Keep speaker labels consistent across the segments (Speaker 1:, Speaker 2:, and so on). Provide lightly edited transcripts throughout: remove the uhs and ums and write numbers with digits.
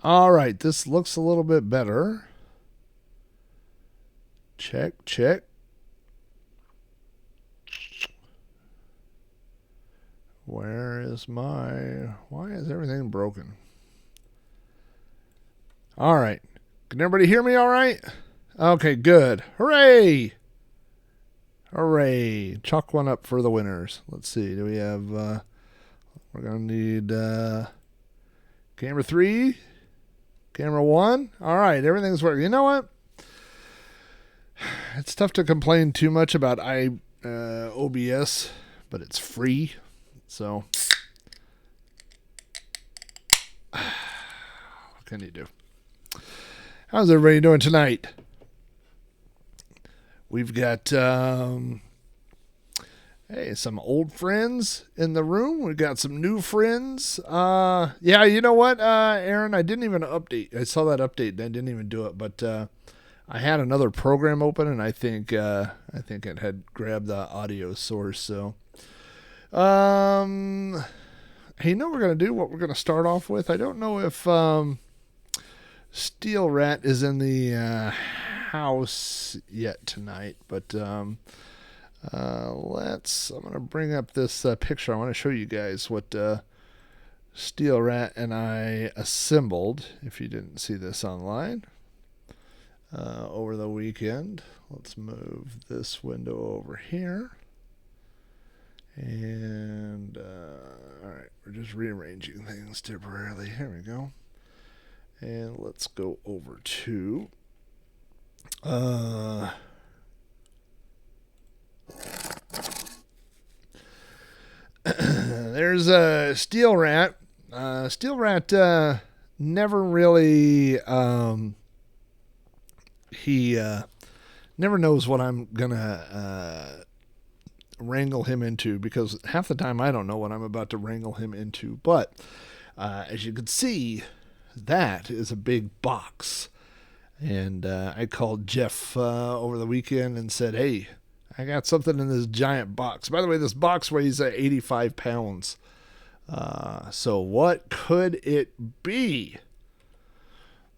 Speaker 1: All right, this looks a little bit better. Check, check. Where is my... Why is everything broken? All right. Can everybody hear me all right? Okay, good. Hooray! Hooray. Chalk one up for the winners. Let's see. Do we have... we're going to need camera 3, camera 1. All right, everything's working. You know what? It's tough to complain too much about OBS, but it's free. So, what can you do? How's everybody doing tonight? We've got some old friends in the room. We've got some new friends. Yeah, you know what, Aaron? I didn't even update. I saw that update and I didn't even do it, but I had another program open and I think it had grabbed the audio source. So, hey, you know what we're gonna do? What we're gonna start off with? I don't know if Steel Rat is in the house yet tonight, but I'm gonna bring up this picture. I want to show you guys what Steel Rat and I assembled. If you didn't see this online over the weekend, let's move this window over here. And all right, we're just rearranging things temporarily. Here we go. And let's go over to there's a Steel Rat. Steel Rat never really he never knows what I'm gonna wrangle him into, because half the time I don't know what I'm about to wrangle him into. But as you can see, that is a big box. And I called Jeff over the weekend and said, hey, I got something in this giant box. By the way, this box weighs 85 pounds. So what could it be?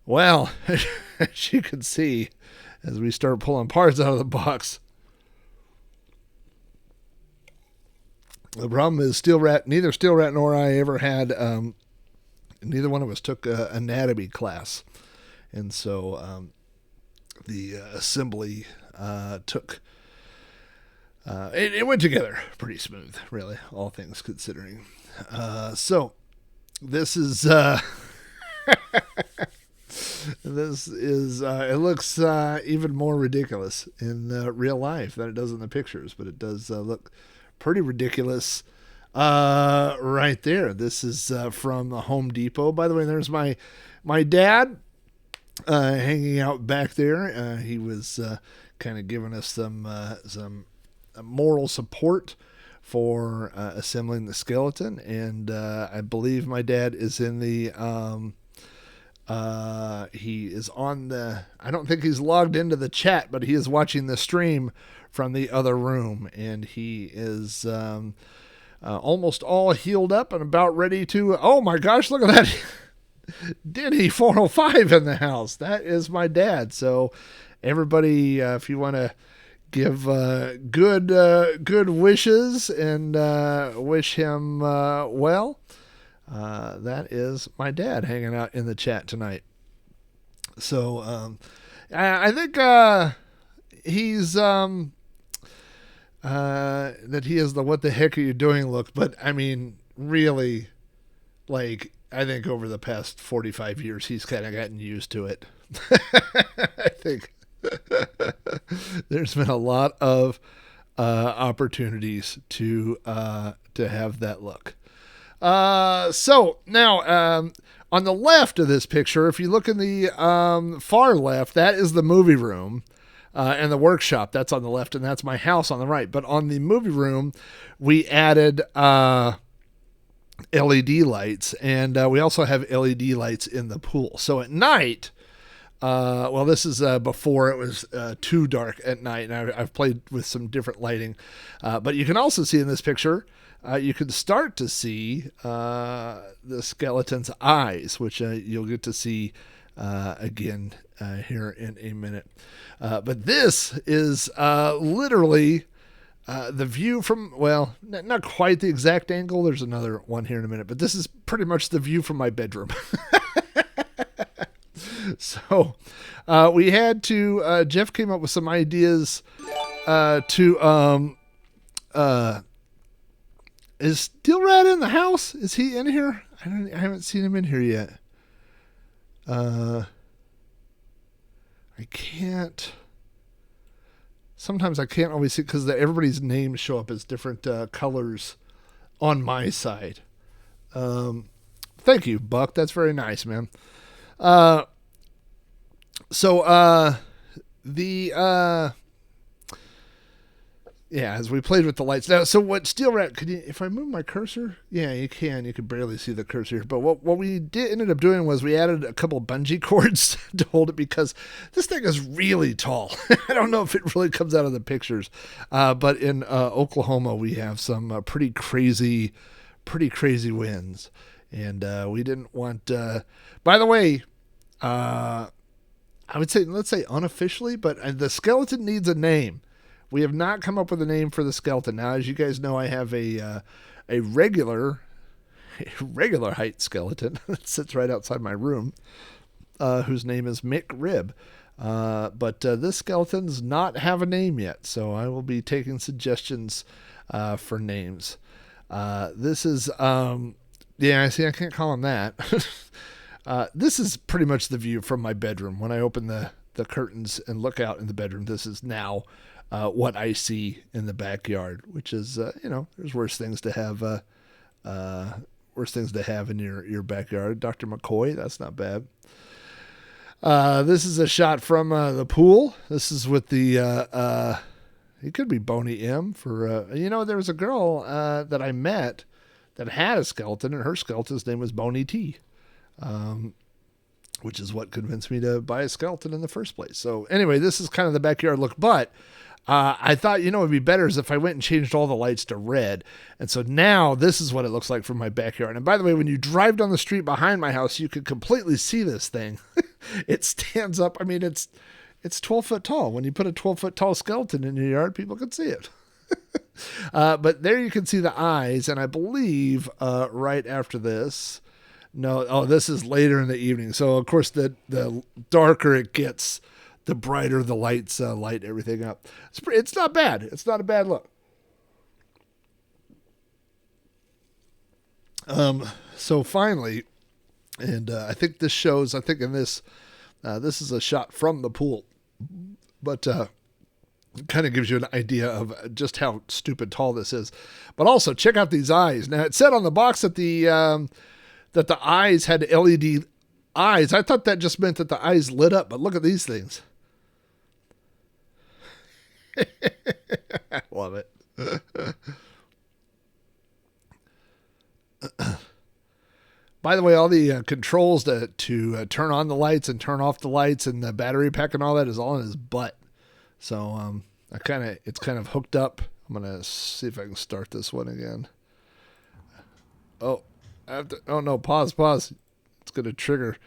Speaker 1: Well, as you can see, as we start pulling parts out of the box, the problem is neither Steel Rat nor I ever had, neither one of us took anatomy class. And so the assembly took, it went together pretty smooth, really, all things considering. So this is, it looks even more ridiculous in real life than it does in the pictures, but it does look pretty ridiculous right there. This is from the Home Depot. By the way, there's my dad hanging out back there. He was kind of giving us some moral support for assembling the skeleton, and I believe my dad is in the he is on the, I don't think he's logged into the chat, but he is watching the stream from the other room, and he is almost all healed up and about ready to, oh my gosh, look at that. Denny 405 in the house. That is my dad. So everybody, if you want to give good wishes and wish him well, that is my dad hanging out in the chat tonight. So I think he's that he is the what the heck are you doing look, but I mean really, like, I think over the past 45 years he's kind of gotten used to it. I think there's been a lot of opportunities to have that look. So now on the left of this picture, if you look in the far left, that is the movie room. And the workshop, that's on the left, and that's my house on the right. But on the movie room, we added LED lights, and we also have LED lights in the pool. So at night, well, this is before it was too dark at night, and I've played with some different lighting. But you can also see in this picture you can start to see the skeleton's eyes, which you'll get to see again here in a minute. But this is literally the view from, well, not quite the exact angle. There's another one here in a minute, but this is pretty much the view from my bedroom. So we had to, Jeff came up with some ideas to, is Steel Rat in the house? Is he in here? I haven't seen him in here yet. I can't. Sometimes I can't always see because everybody's names show up as different colors on my side. Thank you, Buck. That's very nice, man. As we played with the lights. Now, so what Steel Rat, if I move my cursor? Yeah, you can. You can barely see the cursor. But what we ended up doing was we added a couple bungee cords to hold it because this thing is really tall. I don't know if it really comes out of the pictures. But in Oklahoma, we have some pretty crazy winds. And we didn't want... by the way, I would say, let's say unofficially, but the skeleton needs a name. We have not come up with a name for the skeleton. Now, as you guys know, I have a regular height skeleton that sits right outside my room, whose name is Mick Rib. But this skeleton does not have a name yet, so I will be taking suggestions for names. This is, I can't call him that. This is pretty much the view from my bedroom. When I open the curtains and look out in the bedroom, this is now what I see in the backyard, which is, there's worse things to have in your backyard. Dr. McCoy, that's not bad. This is a shot from the pool. This is with the, it could be Boney M for, there was a girl that I met that had a skeleton, and her skeleton's name was Boney T. Which is what convinced me to buy a skeleton in the first place. So anyway, this is kind of the backyard look, but I thought, it'd be better is if I went and changed all the lights to red. And so now this is what it looks like from my backyard. And by the way, when you drive down the street behind my house, you can completely see this thing. It stands up. I mean, it's 12 foot tall. When you put a 12 foot tall skeleton in your yard, people can see it. But there you can see the eyes. And I believe right after this, this is later in the evening. So of course the darker it gets, the brighter the lights light everything up. It's not bad. It's not a bad look. So finally, and I think this shows, in this, this is a shot from the pool, but it kind of gives you an idea of just how stupid tall this is. But also check out these eyes. Now it said on the box that the eyes had LED eyes. I thought that just meant that the eyes lit up, but look at these things. I love it. By the way, all the controls to turn on the lights and turn off the lights and the battery pack and all that is all in his butt. So it's kind of hooked up. I'm gonna see if I can start this one again. Oh, pause. It's gonna trigger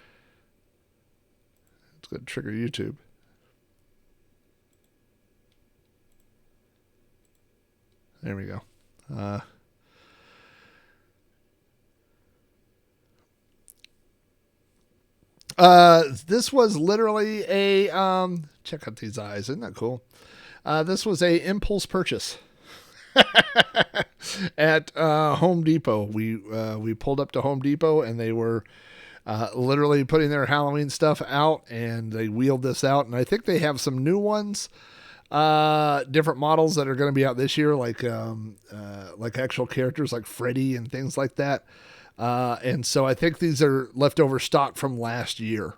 Speaker 1: YouTube. There we go. This was literally a check out these eyes, isn't that cool? This was a impulse purchase at Home Depot. We pulled up to Home Depot and they were literally putting their Halloween stuff out, and they wheeled this out, and I think they have some new ones, different models that are going to be out this year, like actual characters like Freddy and things like that. And so I think these are leftover stock from last year.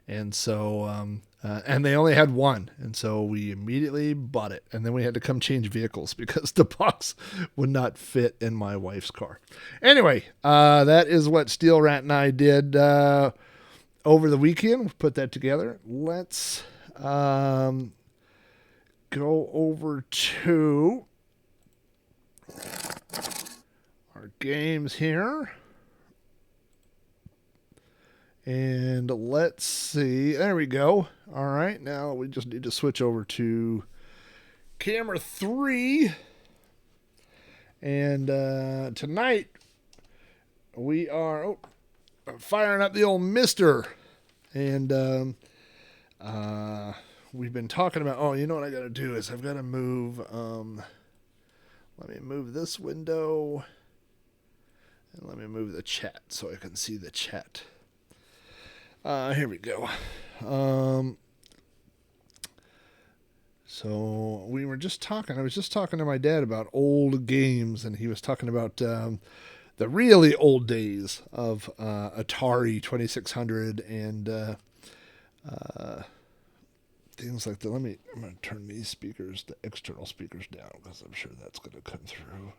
Speaker 1: And so, and they only had one. And so we immediately bought it. And then we had to come change vehicles because the box would not fit in my wife's car. Anyway, that is what Steel Rat and I did, over the weekend. We put that together. Let's, go over to our games here. And let's see. There we go. All right. Now we just need to switch over to camera 3. And tonight we are firing up the old MiSTer. And we've been talking about, oh, you know what I got to do is I've got to move, let me move this window. And let me move the chat so I can see the chat. Here we go. So we were just talking. I was just talking to my dad about old games, and he was talking about the really old days of Atari 2600 and things like that. I'm going to turn these speakers, the external speakers, down because I'm sure that's going to come through.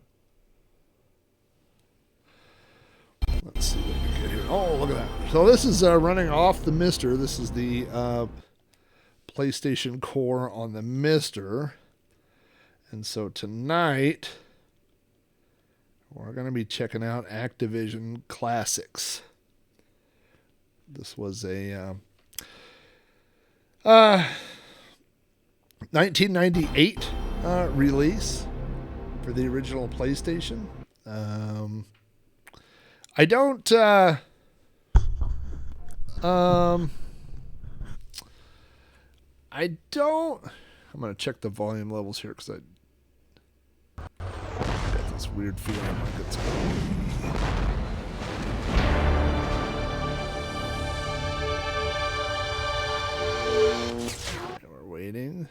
Speaker 1: Let's see what we get here. Oh, look at that. So this is running off the MiSTer. This is the PlayStation Core on the MiSTer. And so tonight, we're going to be checking out Activision Classics. This was a 1998 release for the original PlayStation. I don't, I'm going to check the volume levels here because I got this weird feeling like it's going to be. We're waiting.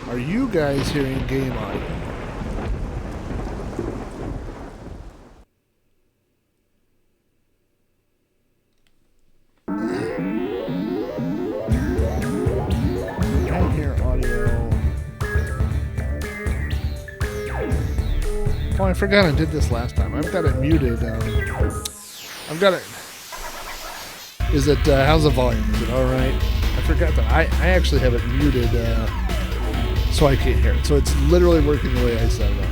Speaker 1: Are you guys hearing game audio? I hear audio. Oh, I forgot I did this last time. I've got it muted. I've got it. Is it, how's the volume? Is it alright? I forgot that. I actually have it muted, so I can't hear it. So it's literally working the way I set it up.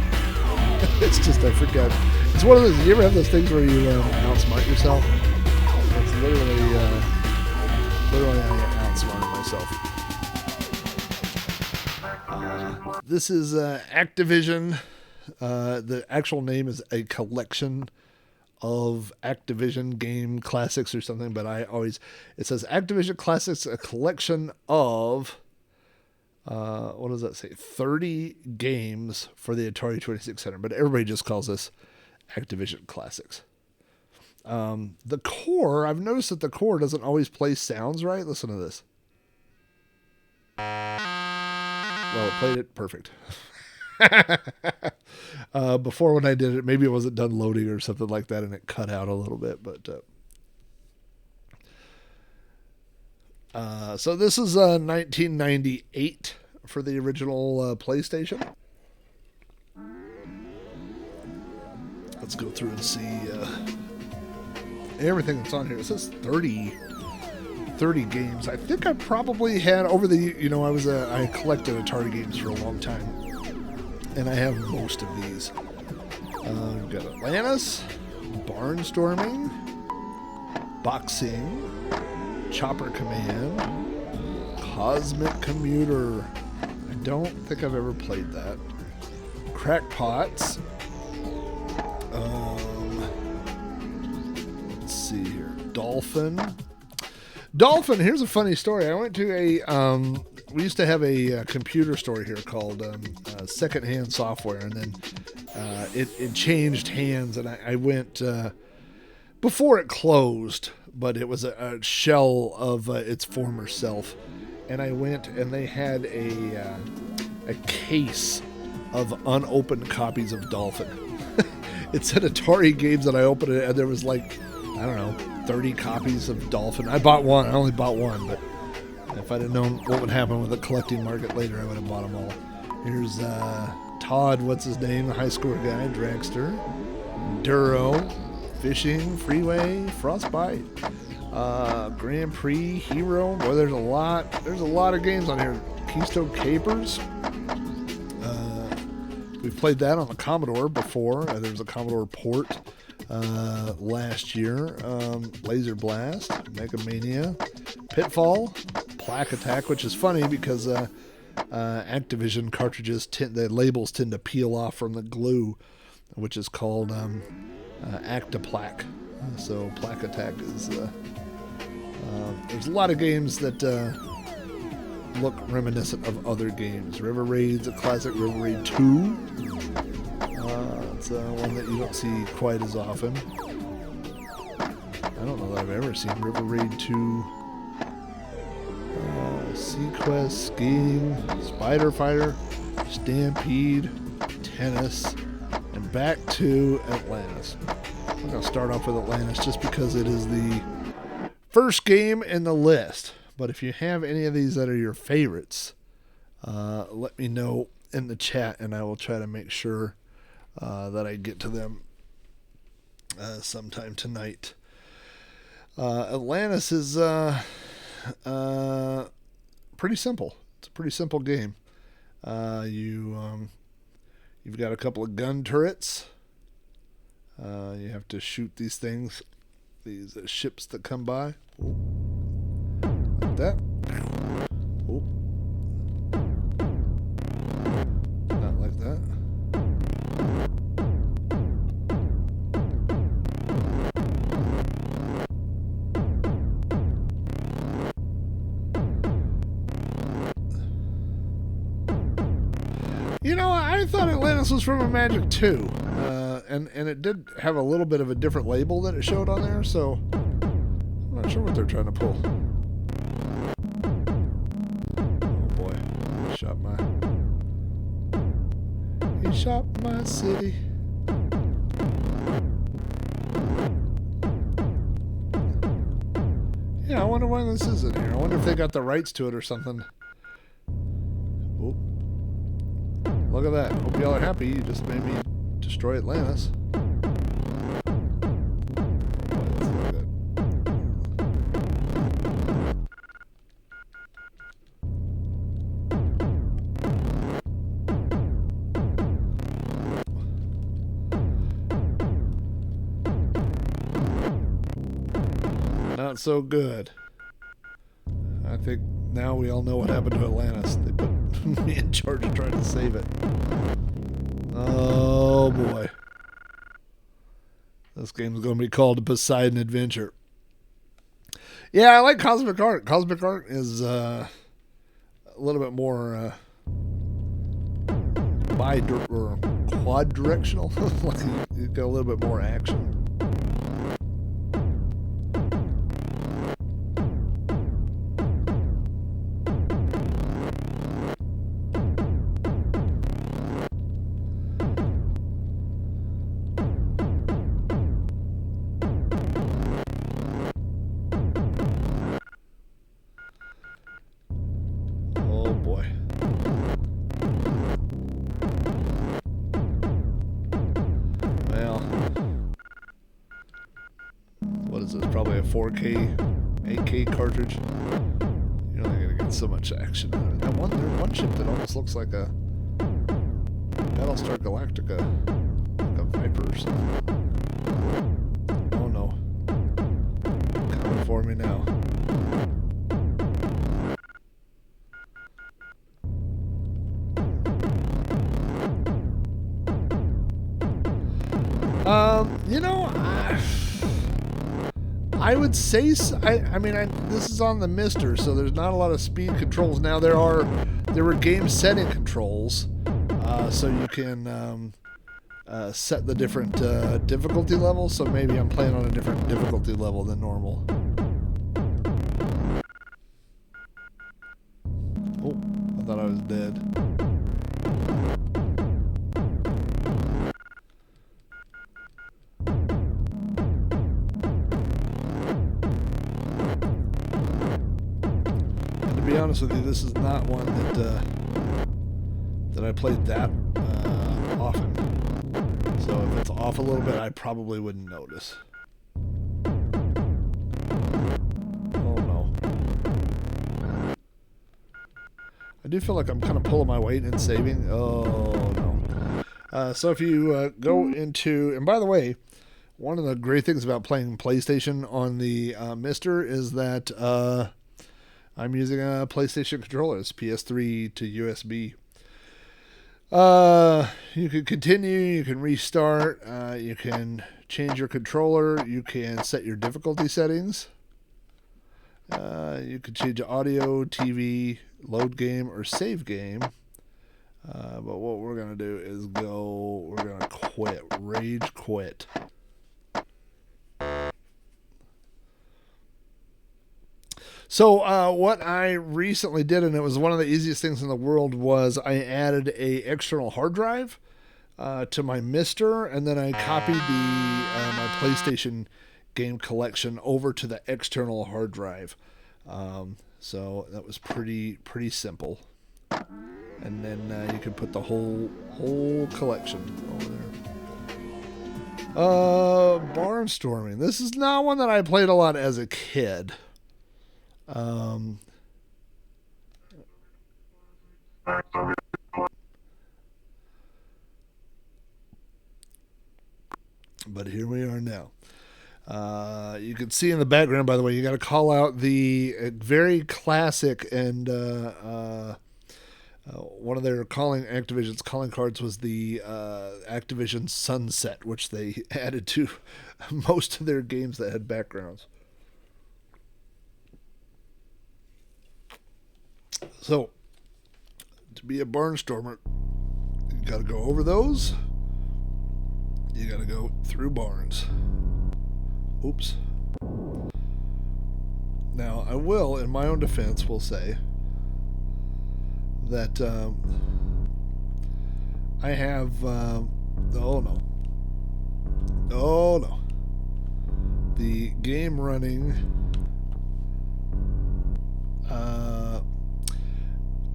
Speaker 1: It's just, I forgot. It's one of those, you ever have those things where you outsmart yourself? It's literally I outsmarted myself. This is Activision. The actual name is a collection of Activision game classics or something, but it says Activision Classics, a collection of what does that say? 30 games for the Atari 2600, but everybody just calls this Activision Classics. The core, I've noticed that the core doesn't always play sounds right. Listen to this. Well, it played it perfect. Before when I did it, maybe it wasn't done loading or something like that, and it cut out a little bit, but so this is 1998 for the original PlayStation. Let's go through and see everything that's on here. It says 30 games. I think I probably had over the, I collected Atari games for a long time, and I have most of these. We've got Atlantis, Barnstorming, Boxing, Chopper Command, Cosmic Commuter. I don't think I've ever played that. Crackpots. Let's see here. Dolphin. Here's a funny story. I went to we used to have a computer store here called Secondhand Software, and then it changed hands, and I went before it closed, but it was a shell of its former self. And I went, and they had a case of unopened copies of Dolphin. It said Atari games, and I opened it, and there was 30 copies of Dolphin. I bought one. I only bought one, but if I'd have known what would happen with the collecting market later, I would have bought them all. Here's Todd, what's his name? The high score guy, Dragster, Duro, Fishing, Freeway, Frostbite, Grand Prix, Hero. Boy, there's a lot of games on here. Keystone Capers. played that on the Commodore before. There was a Commodore port last year. Laser Blast, Mega Mania, Pitfall, Plaque Attack, which is funny because Activision cartridges, the labels tend to peel off from the glue, which is called Actiplaque. So Plaque Attack is... there's a lot of games that look reminiscent of other games. River Raid's a classic. River Raid 2. It's one that you don't see quite as often. I don't know that I've ever seen River Raid 2. Sequest, Skiing, Spider Fighter, Stampede, Tennis, and back to Atlantis. I'm going to start off with Atlantis just because it is the first game in the list. But if you have any of these that are your favorites, let me know in the chat, and I will try to make sure that I get to them sometime tonight. Atlantis is pretty simple. It's a pretty simple game. You've got a couple of gun turrets. You have to shoot these things, these ships that come by. Ooh. Like that. Ooh. Not like that. You know, I thought Atlantis was from a Magic 2. And it did have a little bit of a different label that it showed on there, so I'm not sure what they're trying to pull. Oh boy. He shot my city. Yeah, I wonder why this is in here. I wonder if they got the rights to it or something. Oh. Look at that. Hope y'all are happy. You just made me destroy Atlantis. Not so good. I think now we all know what happened to Atlantis. They put me in charge of trying to save it. Oh boy. This game's going to be called Poseidon Adventure. Yeah, I like Cosmic Art. Cosmic Art is a little bit more or quad-directional. Like you got a little bit more action. What is this? Probably a 4K, 8K cartridge. You're only gonna get so much action. There's one ship that almost looks like a Battlestar Galactica, like a Viper or something. Oh no! Coming for me now. You know, I would say, this is on the MiSTer, so there's not a lot of speed controls. Now there were game setting controls, so you can set the different difficulty levels. So maybe I'm playing on a different difficulty level than normal. Oh, I thought I was dead. To be honest with you, this is not one that I played that often. So if it's off a little bit, I probably wouldn't notice. Oh no. I do feel like I'm kind of pulling my weight and saving. Oh no. So if you go into, and by the way, one of the great things about playing PlayStation on the MiSTer is that I'm using a PlayStation controller. It's PS3 to USB. You can continue, you can restart, you can change your controller, you can set your difficulty settings. You can change audio, TV, load game, or save game. But what we're going to do is we're going to quit, rage quit. So what I recently did, and it was one of the easiest things in the world, was I added a external hard drive to my MiSTer, and then I copied my PlayStation game collection over to the external hard drive. So that was pretty simple. And then you can put the whole collection over there. Barnstorming. This is not one that I played a lot as a kid. But here we are now. You can see in the background, by the way, you got to call out the very classic and one of their Activision's calling cards was the Activision Sunset, which they added to most of their games that had backgrounds. So, to be a barnstormer, you got to go over those. You got to go through barns. Oops. Now, I will, in my own defense, will say that I have. Oh no. The game running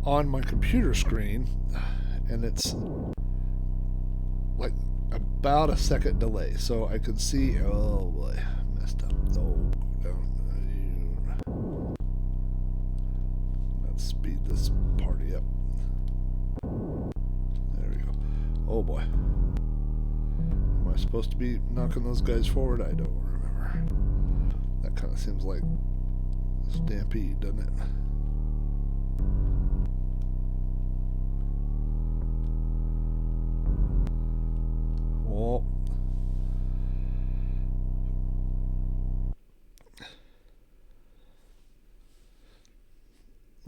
Speaker 1: on my computer screen, and it's like about a second delay, so I could see. Oh boy, messed up. Oh, let's speed this party up. There we go. Oh boy, am I supposed to be knocking those guys forward? I don't remember. That kind of seems like a stampede, doesn't it? Well,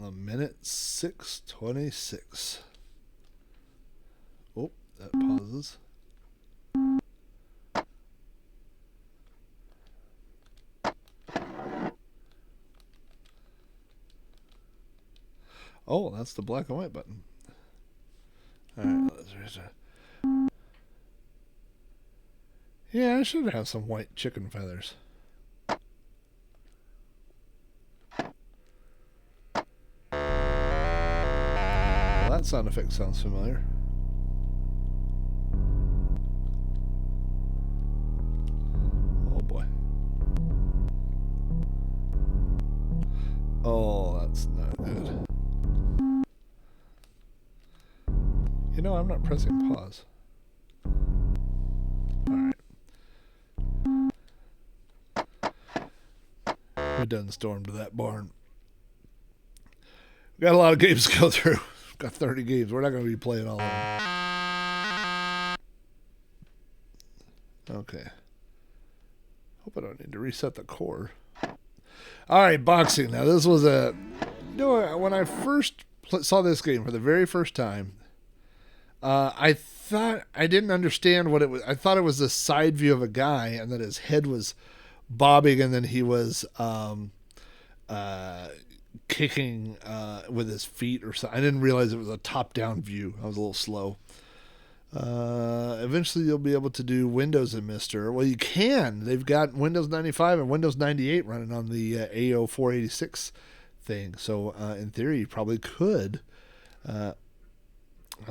Speaker 1: a minute 6:26. Oh, that pauses. Oh, that's the black and white button. All right, let's restart. Yeah, I should have some white chicken feathers. Well, that sound effect sounds familiar. Oh boy. Oh, that's not good. You know, I'm not pressing pause. Alright. We done stormed to that barn. We got a lot of games to go through. We've got 30 games. We're not going to be playing all of them. Okay. Hope I don't need to reset the core. Alright, boxing. Now, this was a... You know, when I first saw this game for the very first time, I thought... I didn't understand what it was. I thought it was a side view of a guy, and that his head was bobbing, and then he was kicking with his feet or something. I didn't realize it was a top-down view. I was a little slow. Eventually you'll be able to do Windows in MiSTer. Well, you can. They've got Windows 95 and Windows 98 running on the AO486 thing. So in theory, you probably could. I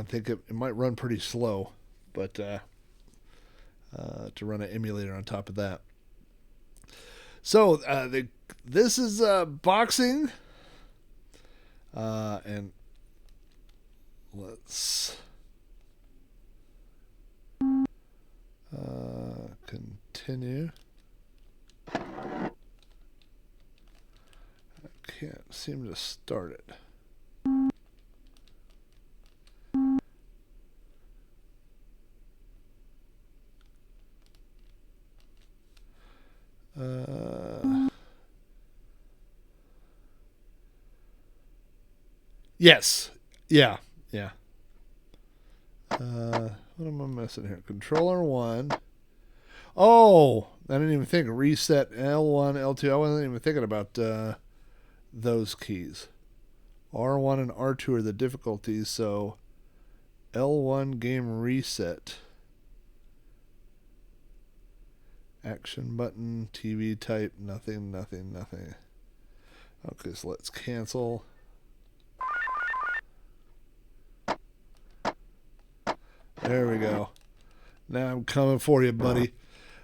Speaker 1: think it might run pretty slow, but to run an emulator on top of that. So this is boxing, and let's Continue. I can't seem to start it. Yes. Yeah. Yeah. What am I missing here? Controller 1. Oh, I didn't even think. Reset L1, L2. I wasn't even thinking about those keys. R1 and R2 are the difficulties, so L1 game reset. Action button, TV type, nothing. Okay, so let's cancel. There we go. Now I'm coming for you, buddy.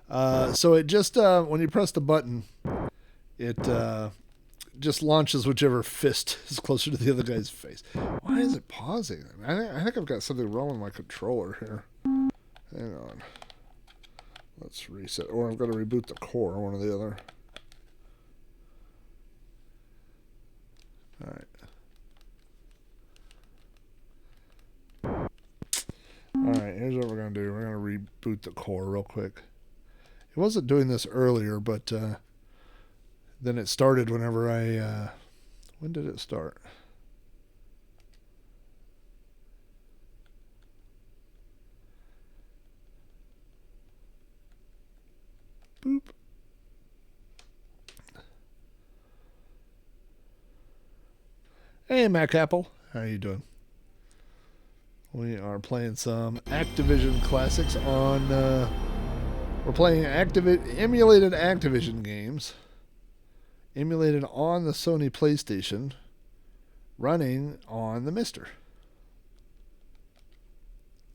Speaker 1: So it just, when you press the button, it just launches whichever fist is closer to the other guy's face. Why is it pausing? I think I've got something wrong with my controller here. Hang on. Let's reset. Or I'm going to reboot the core, one or the other. Alright, here's what we're going to do. We're going to reboot the core real quick. It wasn't doing this earlier, but then it started whenever I... when did it start? Boop. Hey, Mac Apple. How you doing? We are playing some Activision classics on... we're playing emulated Activision games. Emulated on the Sony PlayStation. Running on the MiSTer.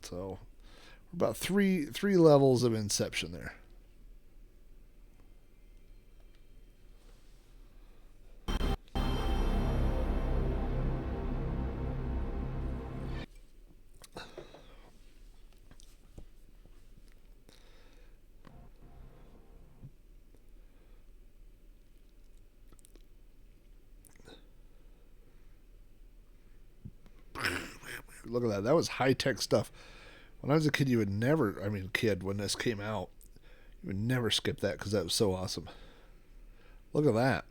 Speaker 1: So, we're about three levels of Inception there. Look at that. That was high-tech stuff. When I was a kid, you would never... I mean, when this came out, you would never skip that because that was so awesome. Look at that.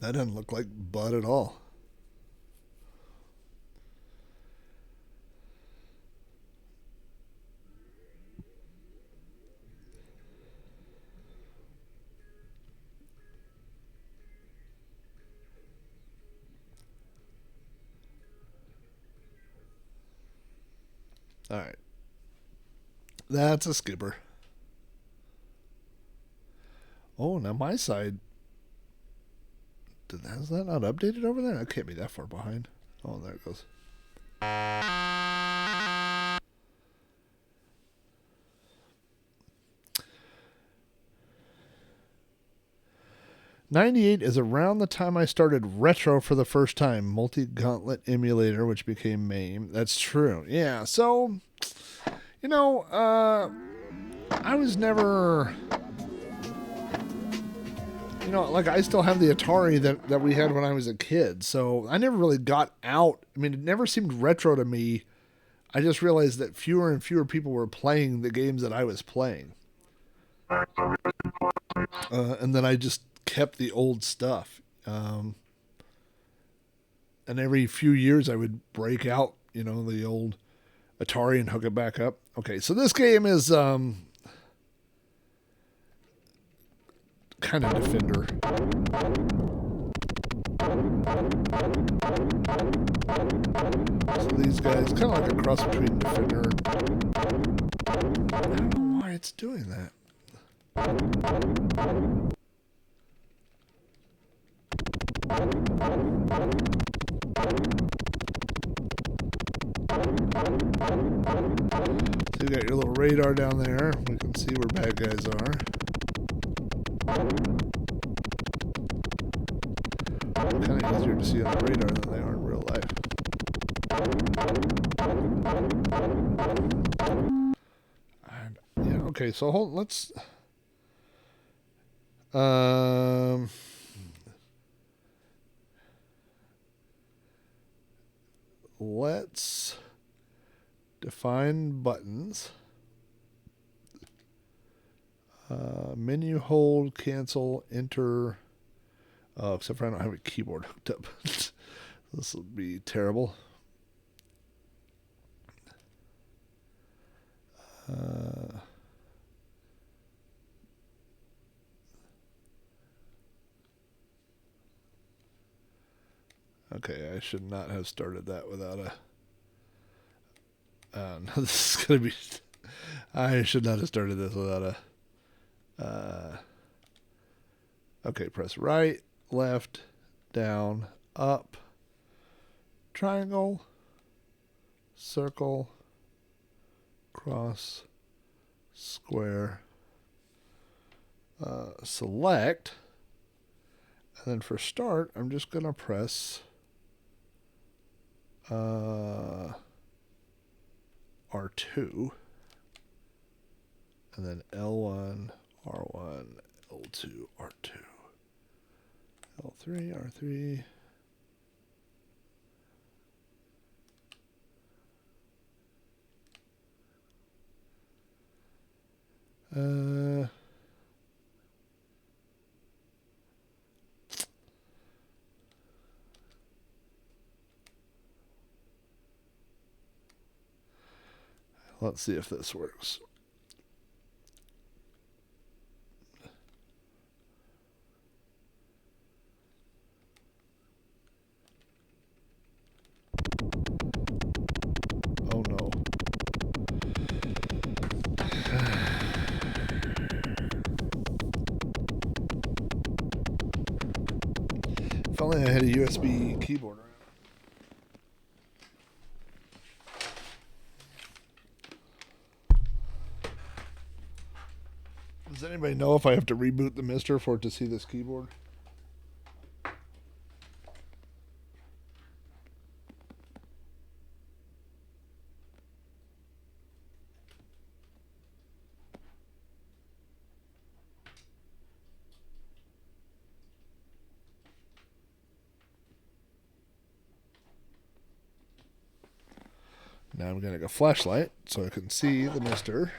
Speaker 1: That doesn't look like Bud at all. Alright. That's a skipper. Oh, now my side... Is that not updated over there? I can't be that far behind. Oh, there it goes. '98 is around the time I started retro for the first time. Multi-gauntlet emulator, which became MAME. That's true. Yeah, so, you know, I was never... You know, like, I still have the Atari that we had when I was a kid, so I never really got out. I mean, it never seemed retro to me. I just realized that fewer and fewer people were playing the games that I was playing. And then I just kept the old stuff. And every few years I would break out, you know, the old Atari and hook it back up. Okay, so this game is kind of Defender. So these guys, kind of like a cross between Defender and... I don't know why it's doing that. So you got your little radar down there. We can see where bad guys are. Kind of easier to see on the radar than they are in real life. And, you know, Okay, so um, let's define buttons. Menu, hold, cancel, enter. Oh, except for I don't have a keyboard hooked up. This will be terrible. Okay, I should not have started that without a... no, this is going to be... I should not have started this without a... okay, press right, left, down, up, triangle, circle, cross, square, select, and then for start, I'm just going to press R2, and then L1, R1, L2, R2, L3, R3. Let's see if this works. Oh no. If only I had a USB keyboard around. Does anybody know if I have to reboot the MiSTer for it to see this keyboard? Now I'm getting a flashlight so I can see the MiSTer.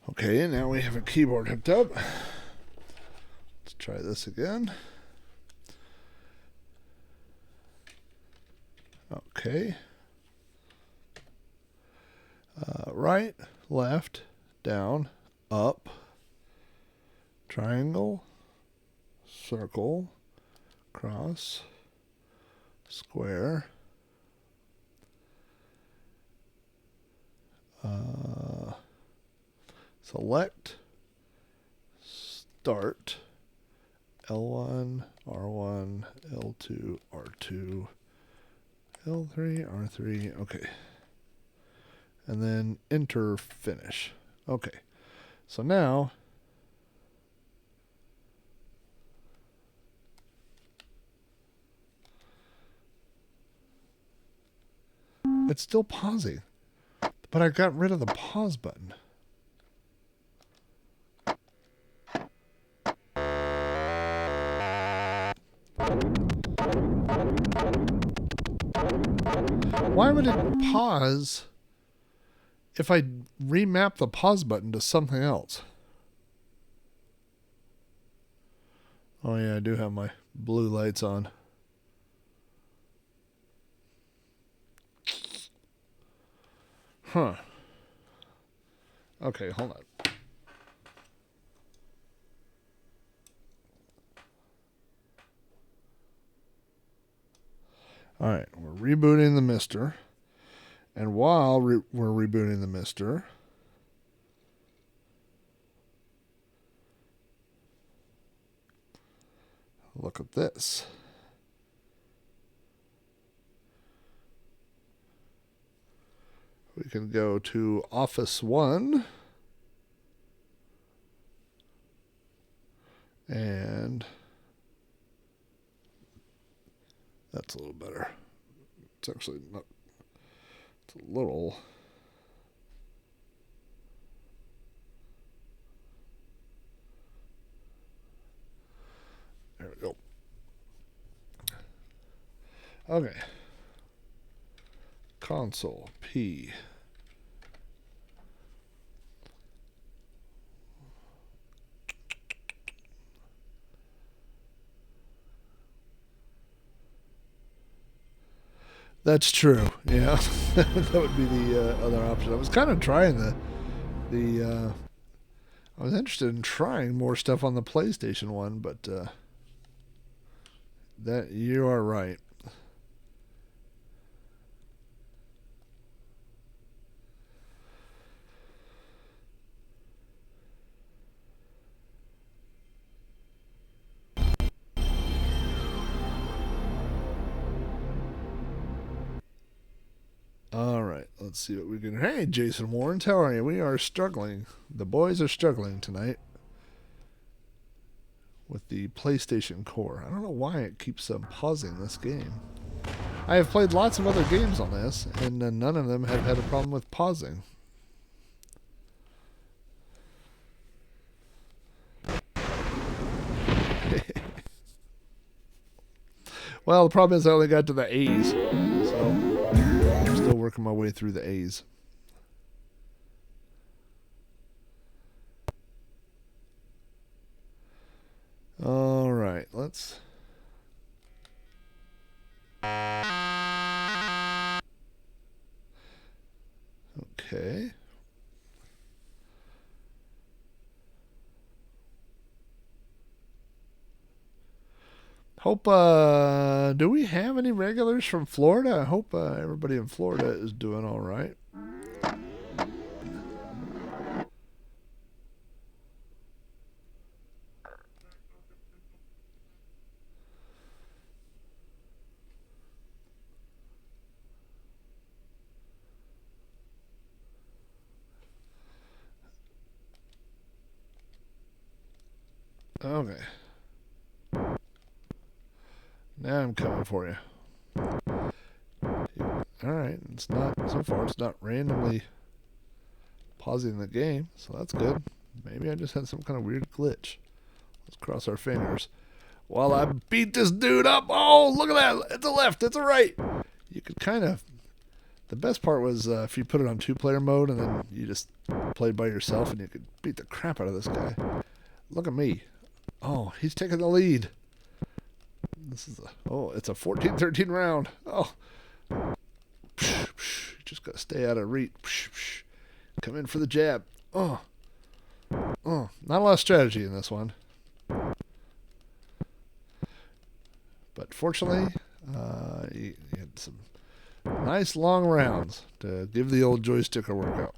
Speaker 1: Okay, now we have a keyboard hooked up. Let's try this again. Okay. Right, left, down, up, triangle, circle, cross, square, select, start, L1, R1, L2, R2, L3, R3, okay. And then enter, finish. Okay, so now it's still pausing, but I got rid of the pause button. Why would it pause if I remap the pause button to something else? Oh yeah, I do have my blue lights on. Huh. Okay, hold on. All right, we're rebooting the MiSTer. And while we're rebooting the MiSTer, Look at this. We can go to Office 1. And that's a little better. It's actually not. It's a little. There we go. Okay. Console P. That's true. Yeah, that would be the other option. I was kind of trying the. I was interested in trying more stuff on the PlayStation 1, but that you are right. All right, let's see what we can. Hey, Jason Warrens, how are you? We are struggling. The boys are struggling tonight with the PlayStation Core. I don't know why it keeps pausing this game. I have played lots of other games on this, and none of them have had a problem with pausing. Well, the problem is I only got to the A's, so I'm still working my way through the A's. All right, let's. Okay. Hope, do we have any regulars from Florida? I hope everybody in Florida is doing all right. Okay. Now I'm coming for you. Alright, it's not, so far it's not randomly pausing the game, so that's good. Maybe I just had some kind of weird glitch. Let's cross our fingers. While I beat this dude up, oh, look at that, it's a left, it's a right. You could kind of, the best part was if you put it on 2-player mode and then you just played by yourself and you could beat the crap out of this guy. Look at me. Oh, he's taking the lead. This is it's a 14-13 round. Oh, just gotta stay out of reach. Come in for the jab. Oh, not a lot of strategy in this one. But fortunately, you had some nice long rounds to give the old joystick a workout.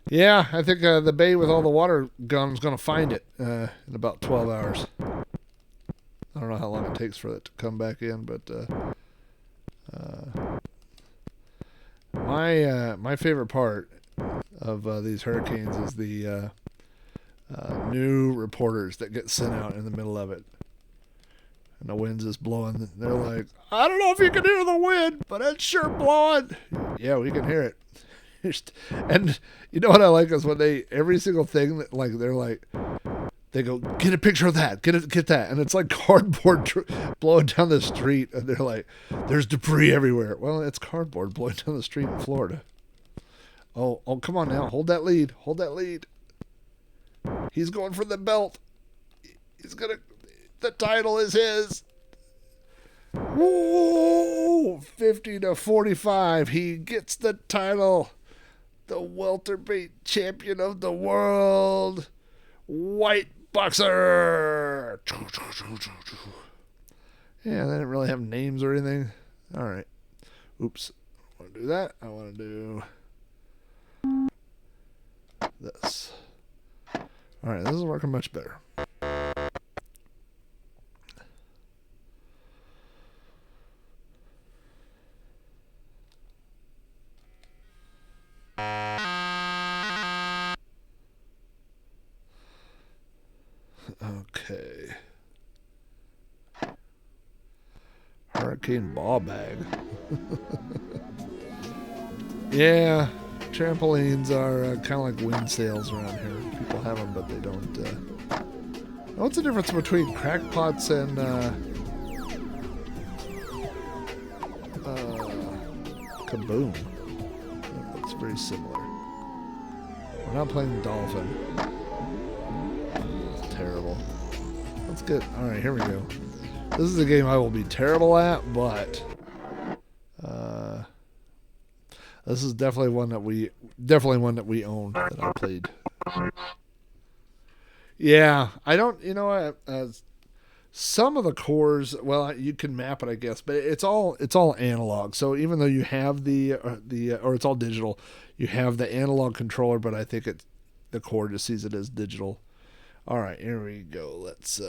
Speaker 1: Yeah, I think the bay with all the water gun's going to find it in about 12 hours. I don't know how long it takes for it to come back in, but my favorite part of these hurricanes is the new reporters that get sent out in the middle of it. And the wind's just blowing. They're like, I don't know if you can hear the wind, but it's sure blowing. Yeah, we can hear it. And you know what I like is when every single thing that they go, get a picture of that, get that, and it's like cardboard blowing down the street, and they're like, there's debris everywhere. Well, it's cardboard blowing down the street in Florida. Oh, come on now, hold that lead. He's going for the belt. The title is his. Woo! 50-45. He gets the title. The welterweight champion of the world. White boxer. Yeah, they didn't really have names or anything. All right. Oops. want to do that. I want to do this. All right, this is working much better. Okay. Hurricane ball bag. Yeah, trampolines are kind of like wind sails around here. People have them, but they don't. What's the difference between crackpots and kaboom? That looks very similar. We're not playing dolphin. It's terrible. Let's get. All right, here we go. This is a game I will be terrible at, but this is definitely one that we owned that I played. Yeah, I don't. You know, some of the cores. Well, you can map it, I guess, but it's all analog. So even though you have or it's all digital, you have the analog controller, but I think the core just sees it as digital. All right, here we go. Let's.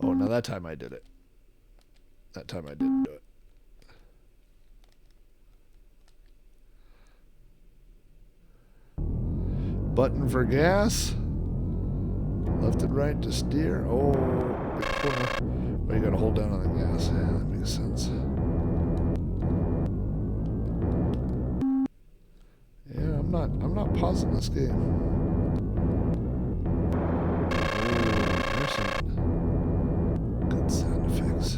Speaker 1: Oh, now that time I did it. That time I didn't do it. Button for gas. Left and right to steer. Oh, big corner. Well, you gotta hold down on the gas. Yeah, that makes sense. Yeah, I'm not pausing this game. Oh, there's some good sound effects.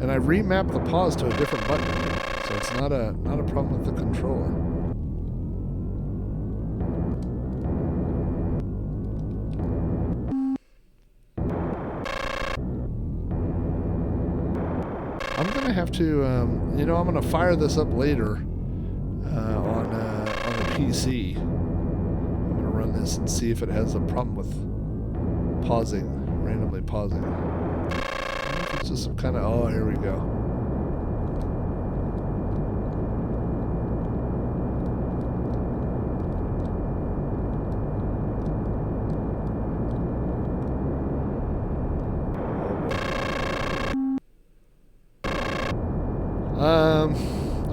Speaker 1: And I remapped the pause to a different button, so it's not a problem with the controller. I'm gonna have to, I'm gonna fire this up later on the PC. I'm gonna run this and see if it has a problem with randomly pausing. It's just some kind of. Oh, here we go.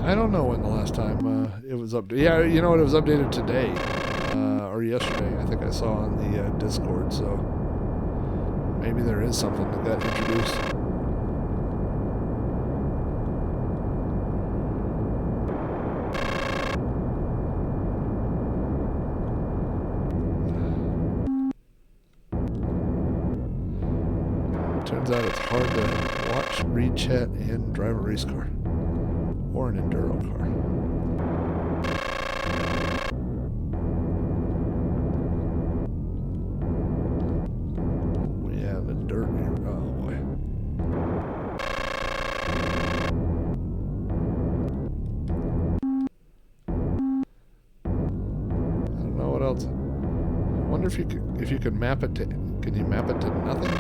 Speaker 1: I don't know when the last time it was updated. Yeah, you know what? It was updated today or yesterday. I think I saw on the Discord. So maybe there is something that got introduced. Turns out it's hard to watch, read chat, and drive a race car. Or an enduro car. Oh, yeah, the dirt here. Oh, boy. I don't know what else. I wonder if you could map it to. Can you map it to nothing?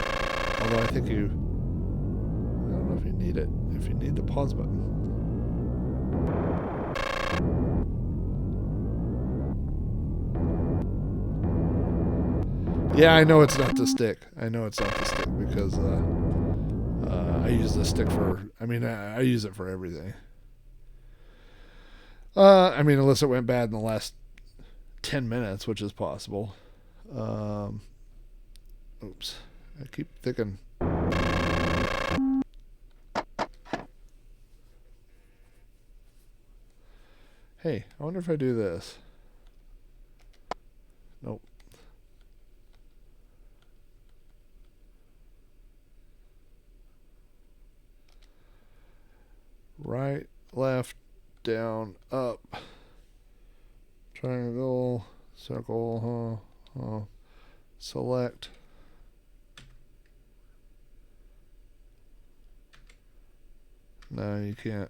Speaker 1: Although I think I don't know if you need it. If you need the pause button. Yeah, I know it's not the stick. Because I use the stick for. I use it for everything. Unless it went bad in the last 10 minutes, which is possible. Oops. I keep thinking. Hey, I wonder if I do this. Nope. Right, left, down, up. Triangle, circle, select. No, you can't.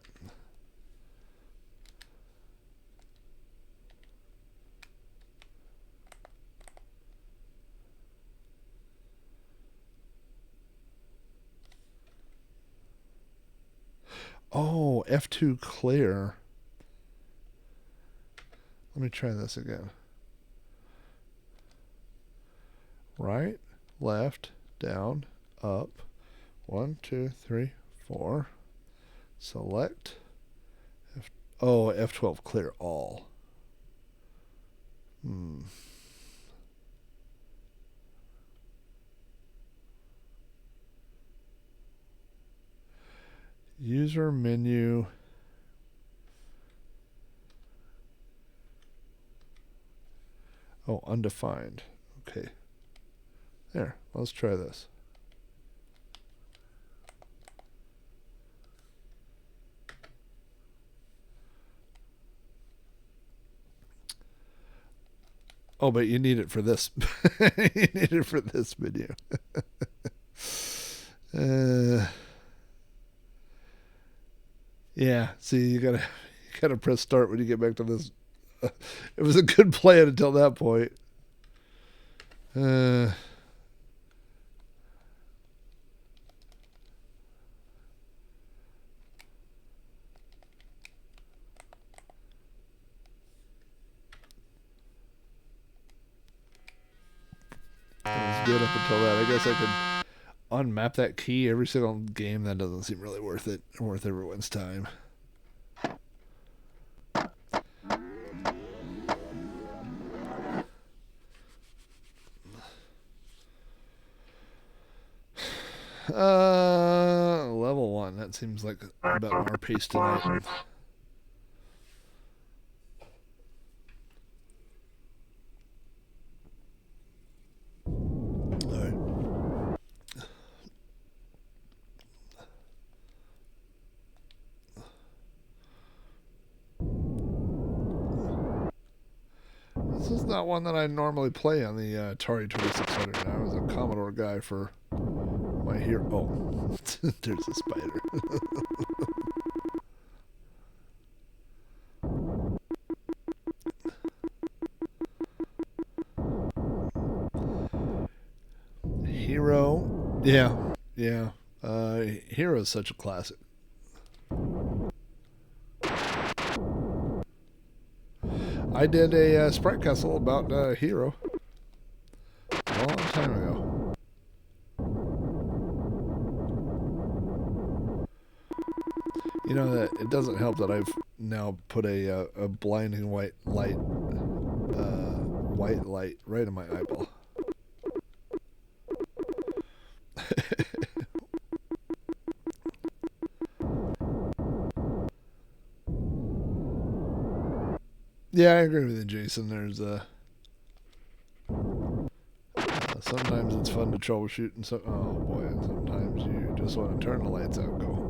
Speaker 1: Oh, F2 clear. Let me try this again. Right, left, down, up. 1, 2, 3, 4. Select. F12 clear all. User menu. Oh, undefined. Okay. There. Let's try this. Oh, but you need it for this. You need it for this video. Yeah. See, you gotta press start when you get back to this. It was a good plan until that point. It was good up until that. I guess I could unmap that key every single game. That doesn't seem really worth it, worth everyone's time. Level 1. That seems like about our pace tonight. This is not one that I normally play on the Atari 2600. I was a Commodore guy for my hero. Oh, there's a spider. Hero. Yeah. Hero is such a classic. I did a Sprite Castle about Hero a long time ago. You know that it doesn't help that I've now put a blinding white light right in my eyeball. Yeah, I agree with you, Jason. There's sometimes it's fun to troubleshoot, and oh boy, and sometimes you just want to turn the lights out and go home.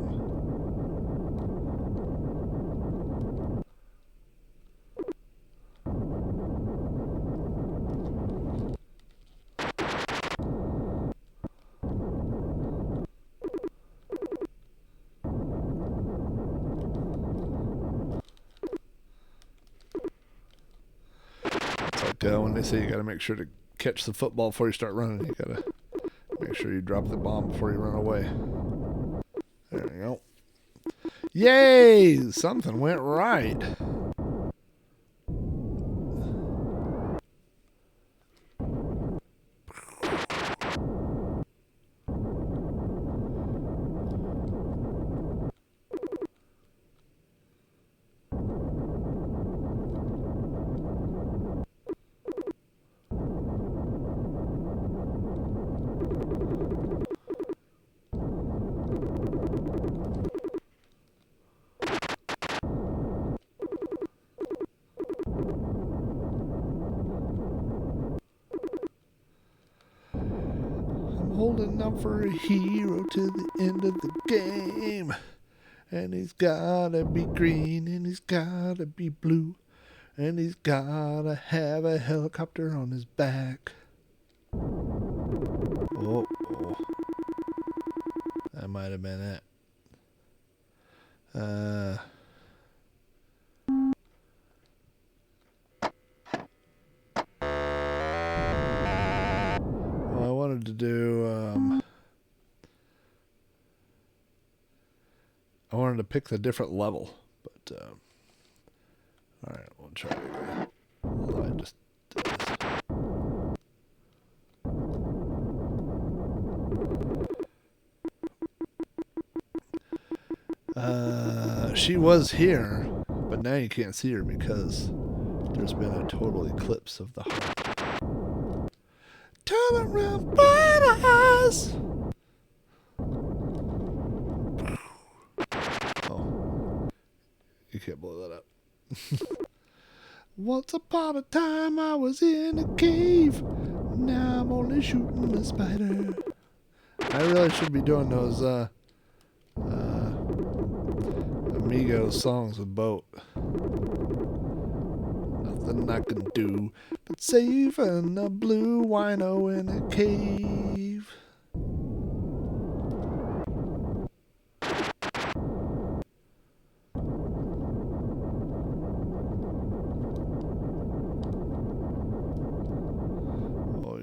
Speaker 1: It's like when they say you got to make sure to catch the football before you start running, you got to make sure you drop the bomb before you run away. There you go. Yay! Something went right. Holding out for a hero to the end of the game. And he's gotta be green, and he's gotta be blue, and he's gotta have a helicopter on his back. Oh. That might have been it. Well, I wanted to do I wanted to pick the different level, but all right, we'll try it again. Although I just did this. She was here, but now you can't see her because there's been a total eclipse of the heart. Turn around, bright eyes. Oh, you can't blow that up. Once upon a time I was in a cave. Now I'm only shooting a spider. I really should be doing those Amigos songs with Boat. Nothing I can do but saving a blue wino in a cave.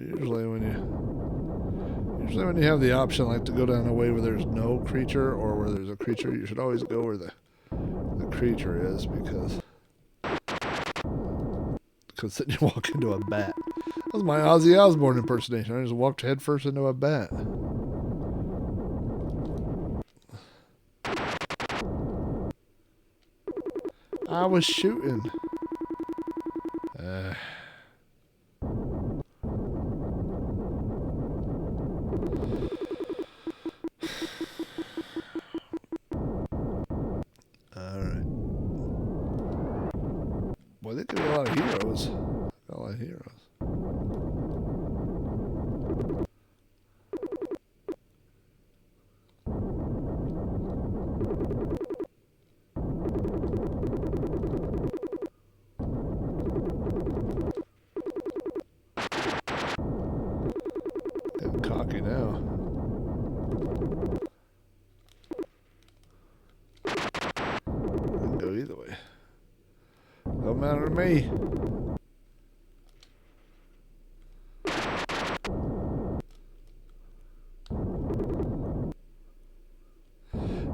Speaker 1: Usually when you have the option like to go down a way where there's no creature or where there's a creature, you should always go where the creature is because then you walk into a bat. That was my Ozzy Osbourne impersonation. I just walked headfirst into a bat. I was shooting. Alright. Boy, they give me a lot of heroes. Got a lot of heroes. Getting cocky now. Can go either way. Don't matter to me.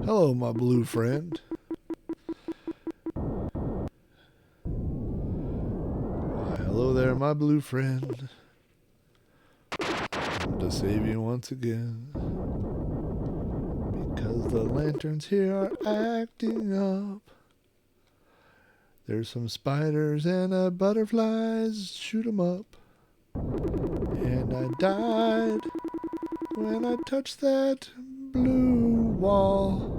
Speaker 1: Hello, my blue friend. Why, hello there, my blue friend. I'm to save you once again. Because the lanterns here are acting up. There's some spiders and butterflies, shoot 'em up. And I died when I touched that blue wall.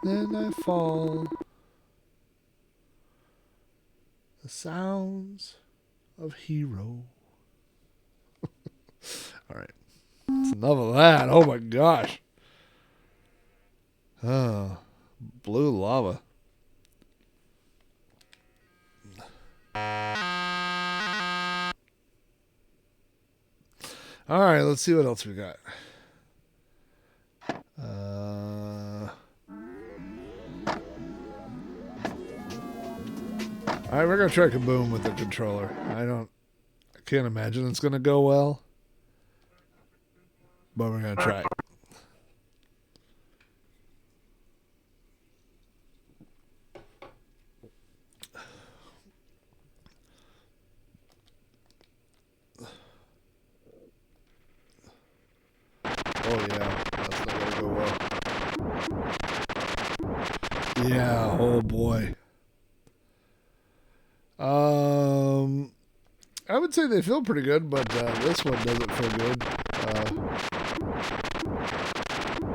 Speaker 1: Then I fall. The sounds of hero. Alright. That's enough of that. Oh my gosh. Oh, blue lava. Alright, let's see what else we got. Alright, we're going to try Kaboom with the controller. I can't imagine it's going to go well. But we're going to try it. Oh yeah, that's not going to go well. Yeah, oh boy. I would say they feel pretty good, but this one doesn't feel good.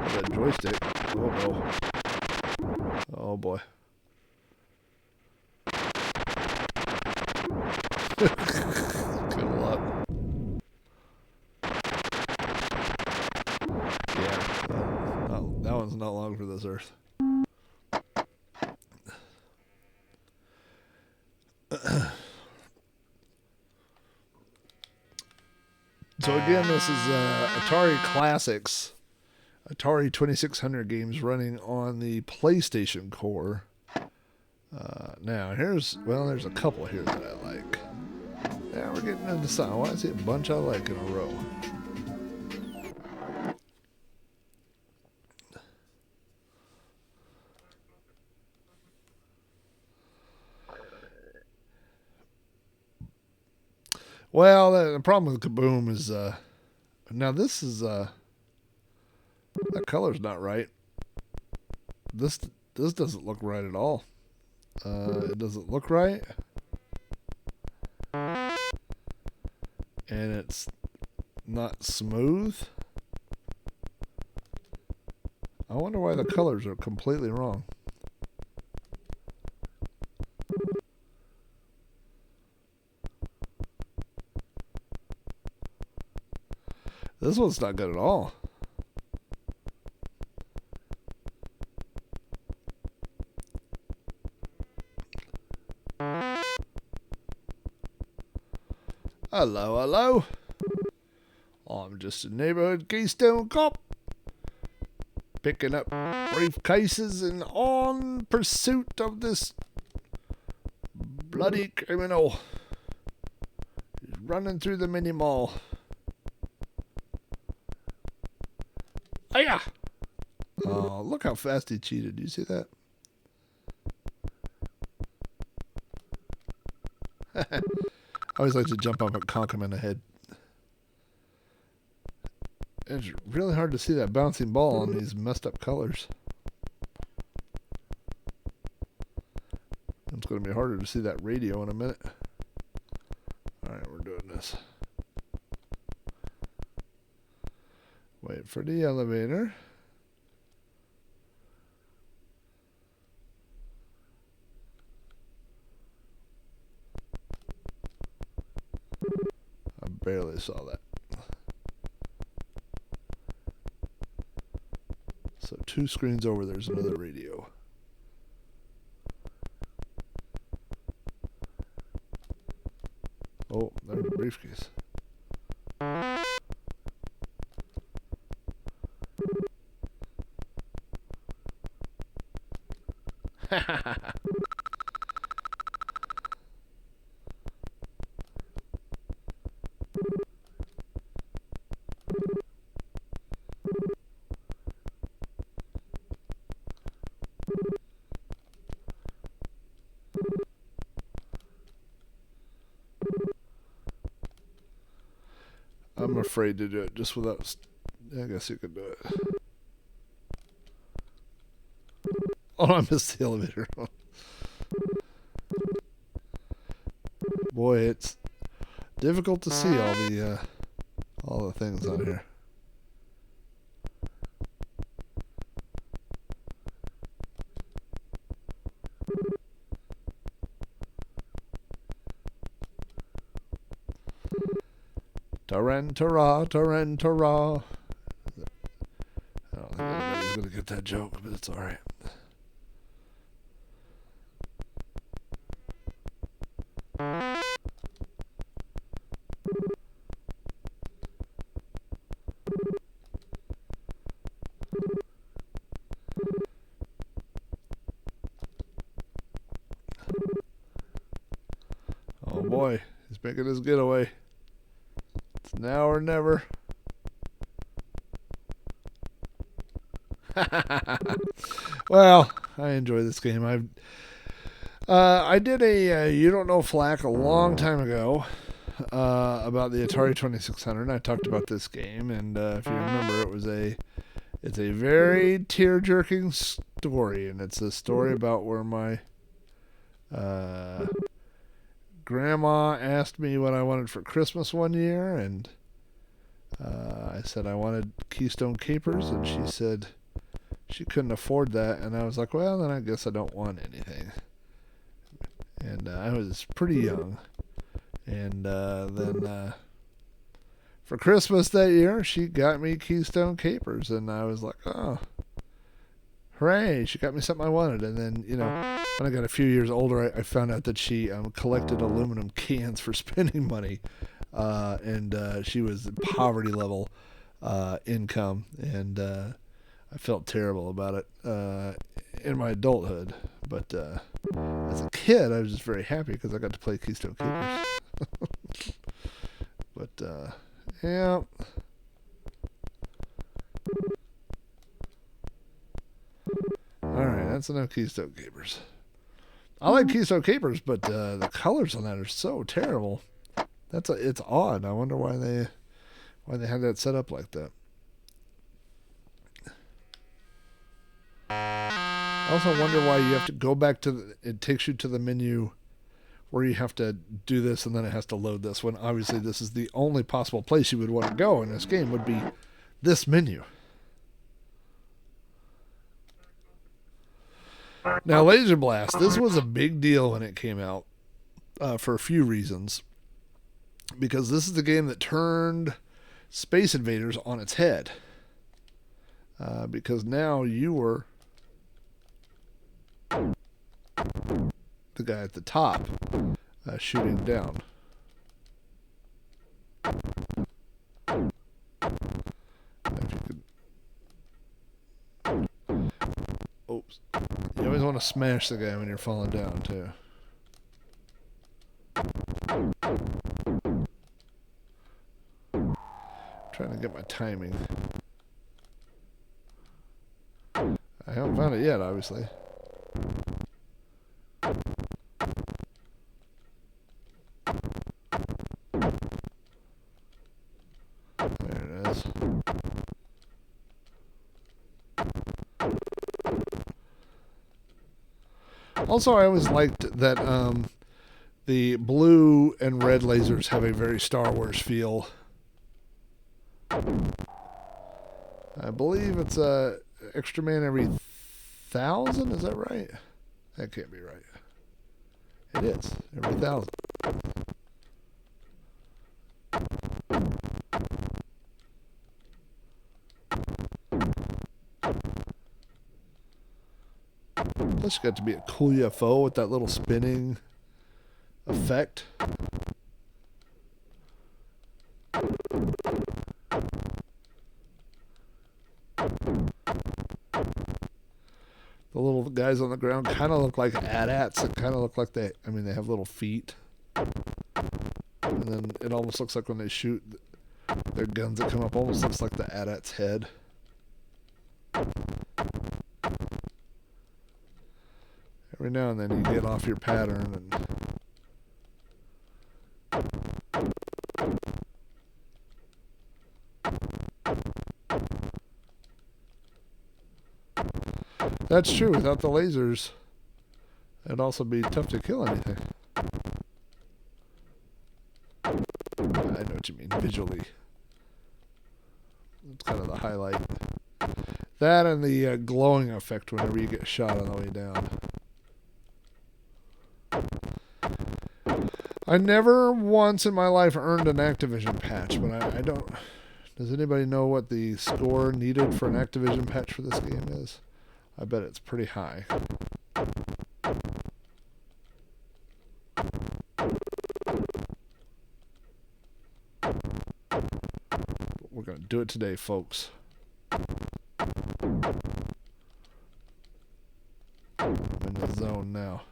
Speaker 1: That joystick. Oh no. Oh boy. Good luck. Yeah. That one's not long for this earth. So again, this is Atari Classics, Atari 2600 games running on the PlayStation Core. Now there's a couple here that I like. Yeah, we're getting into something. Why is it a bunch I like in a row? Well, the problem with Kaboom is now this is that color's not right. This doesn't look right at all. It doesn't look right, and it's not smooth. I wonder why the colors are completely wrong. This one's not good at all. Hello, hello. I'm just a neighborhood Keystone cop, picking up briefcases and on pursuit of this bloody criminal. He's running through the mini mall. Hiya! Oh, look how fast he cheated. Do you see that? I always like to jump up and conk him in the head. It's really hard to see that bouncing ball on these messed up colors. It's going to be harder to see that radio in a minute. Alright, we're doing this. Wait for the elevator. I barely saw that. So 2 screens over, there's another radio. Oh, there's a briefcase. I'm afraid to do it just without... I guess you could do it. Oh, I missed the elevator. Boy, it's difficult to see all the things on here. Tarantara, tarantara. I don't think anybody's going to get that joke, but it's alright. Oh boy, he's making his getaway. It's now or never. Well, I enjoy this game. I did a You Don't Know Flack a long time ago about the Atari 2600, and I talked about this game. And if you remember, it's a very tear-jerking story, and it's a story about where my grandma asked me what I wanted for Christmas one year, and I said I wanted Keystone Capers, and she said she couldn't afford that, and I was like, well, then I guess I don't want anything. And I was pretty young, and then for Christmas that year, she got me Keystone Capers, and I was like, oh, hooray, she got me something I wanted. And then, when I got a few years older, I found out that she collected aluminum cans for spending money, and she was poverty level income, and I felt terrible about it in my adulthood. But as a kid, I was just very happy because I got to play Keystone Capers. But, yeah. Alright, that's enough Keystone Capers. I like Keystone Capers, but the colors on that are so terrible. It's odd. I wonder why they had that set up like that. I also wonder why you have to go back to it takes you to the menu where you have to do this and then it has to load this, when obviously this is the only possible place you would want to go in this game would be this menu. Now, Laser Blast, this was a big deal when it came out for a few reasons. Because this is the game that turned Space Invaders on its head. Because now you were the guy at the top shooting down. If you could... Oops. You always want to smash the guy when you're falling down, too. Trying to get my timing. I haven't found it yet, obviously. There it is. Also, I always liked that the blue and red lasers have a very Star Wars feel. I believe it's a extra man every 1,000. Is that right? That can't be right. It is every 1,000. Plus, you got to be a cool UFO with that little spinning effect. The little guys on the ground kind of look like AT-ATs. It kind of look like they have little feet. And then it almost looks like when they shoot their guns that come up, almost looks like the AT-AT's head. Every now and then you get off your pattern and... That's true. Without the lasers, it'd also be tough to kill anything. I know what you mean, visually. It's kind of the highlight. That and the glowing effect whenever you get shot on the way down. I never once in my life earned an Activision patch, but I don't... Does anybody know what the score needed for an Activision patch for this game is? I bet it's pretty high. We're going to do it today, folks. I'm in the zone now.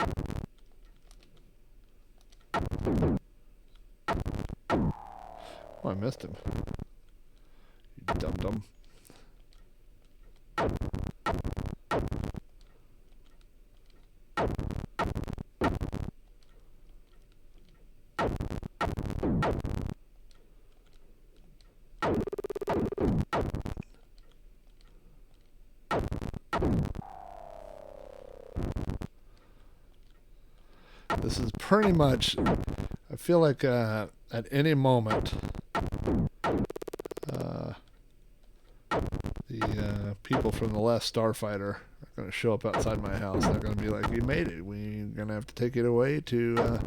Speaker 1: Oh, I missed him. You dum-dum. This is pretty much, I feel like at any moment, the people from the last Starfighter are going to show up outside my house. They're going to be like, "You made it. We're going to have to take it away to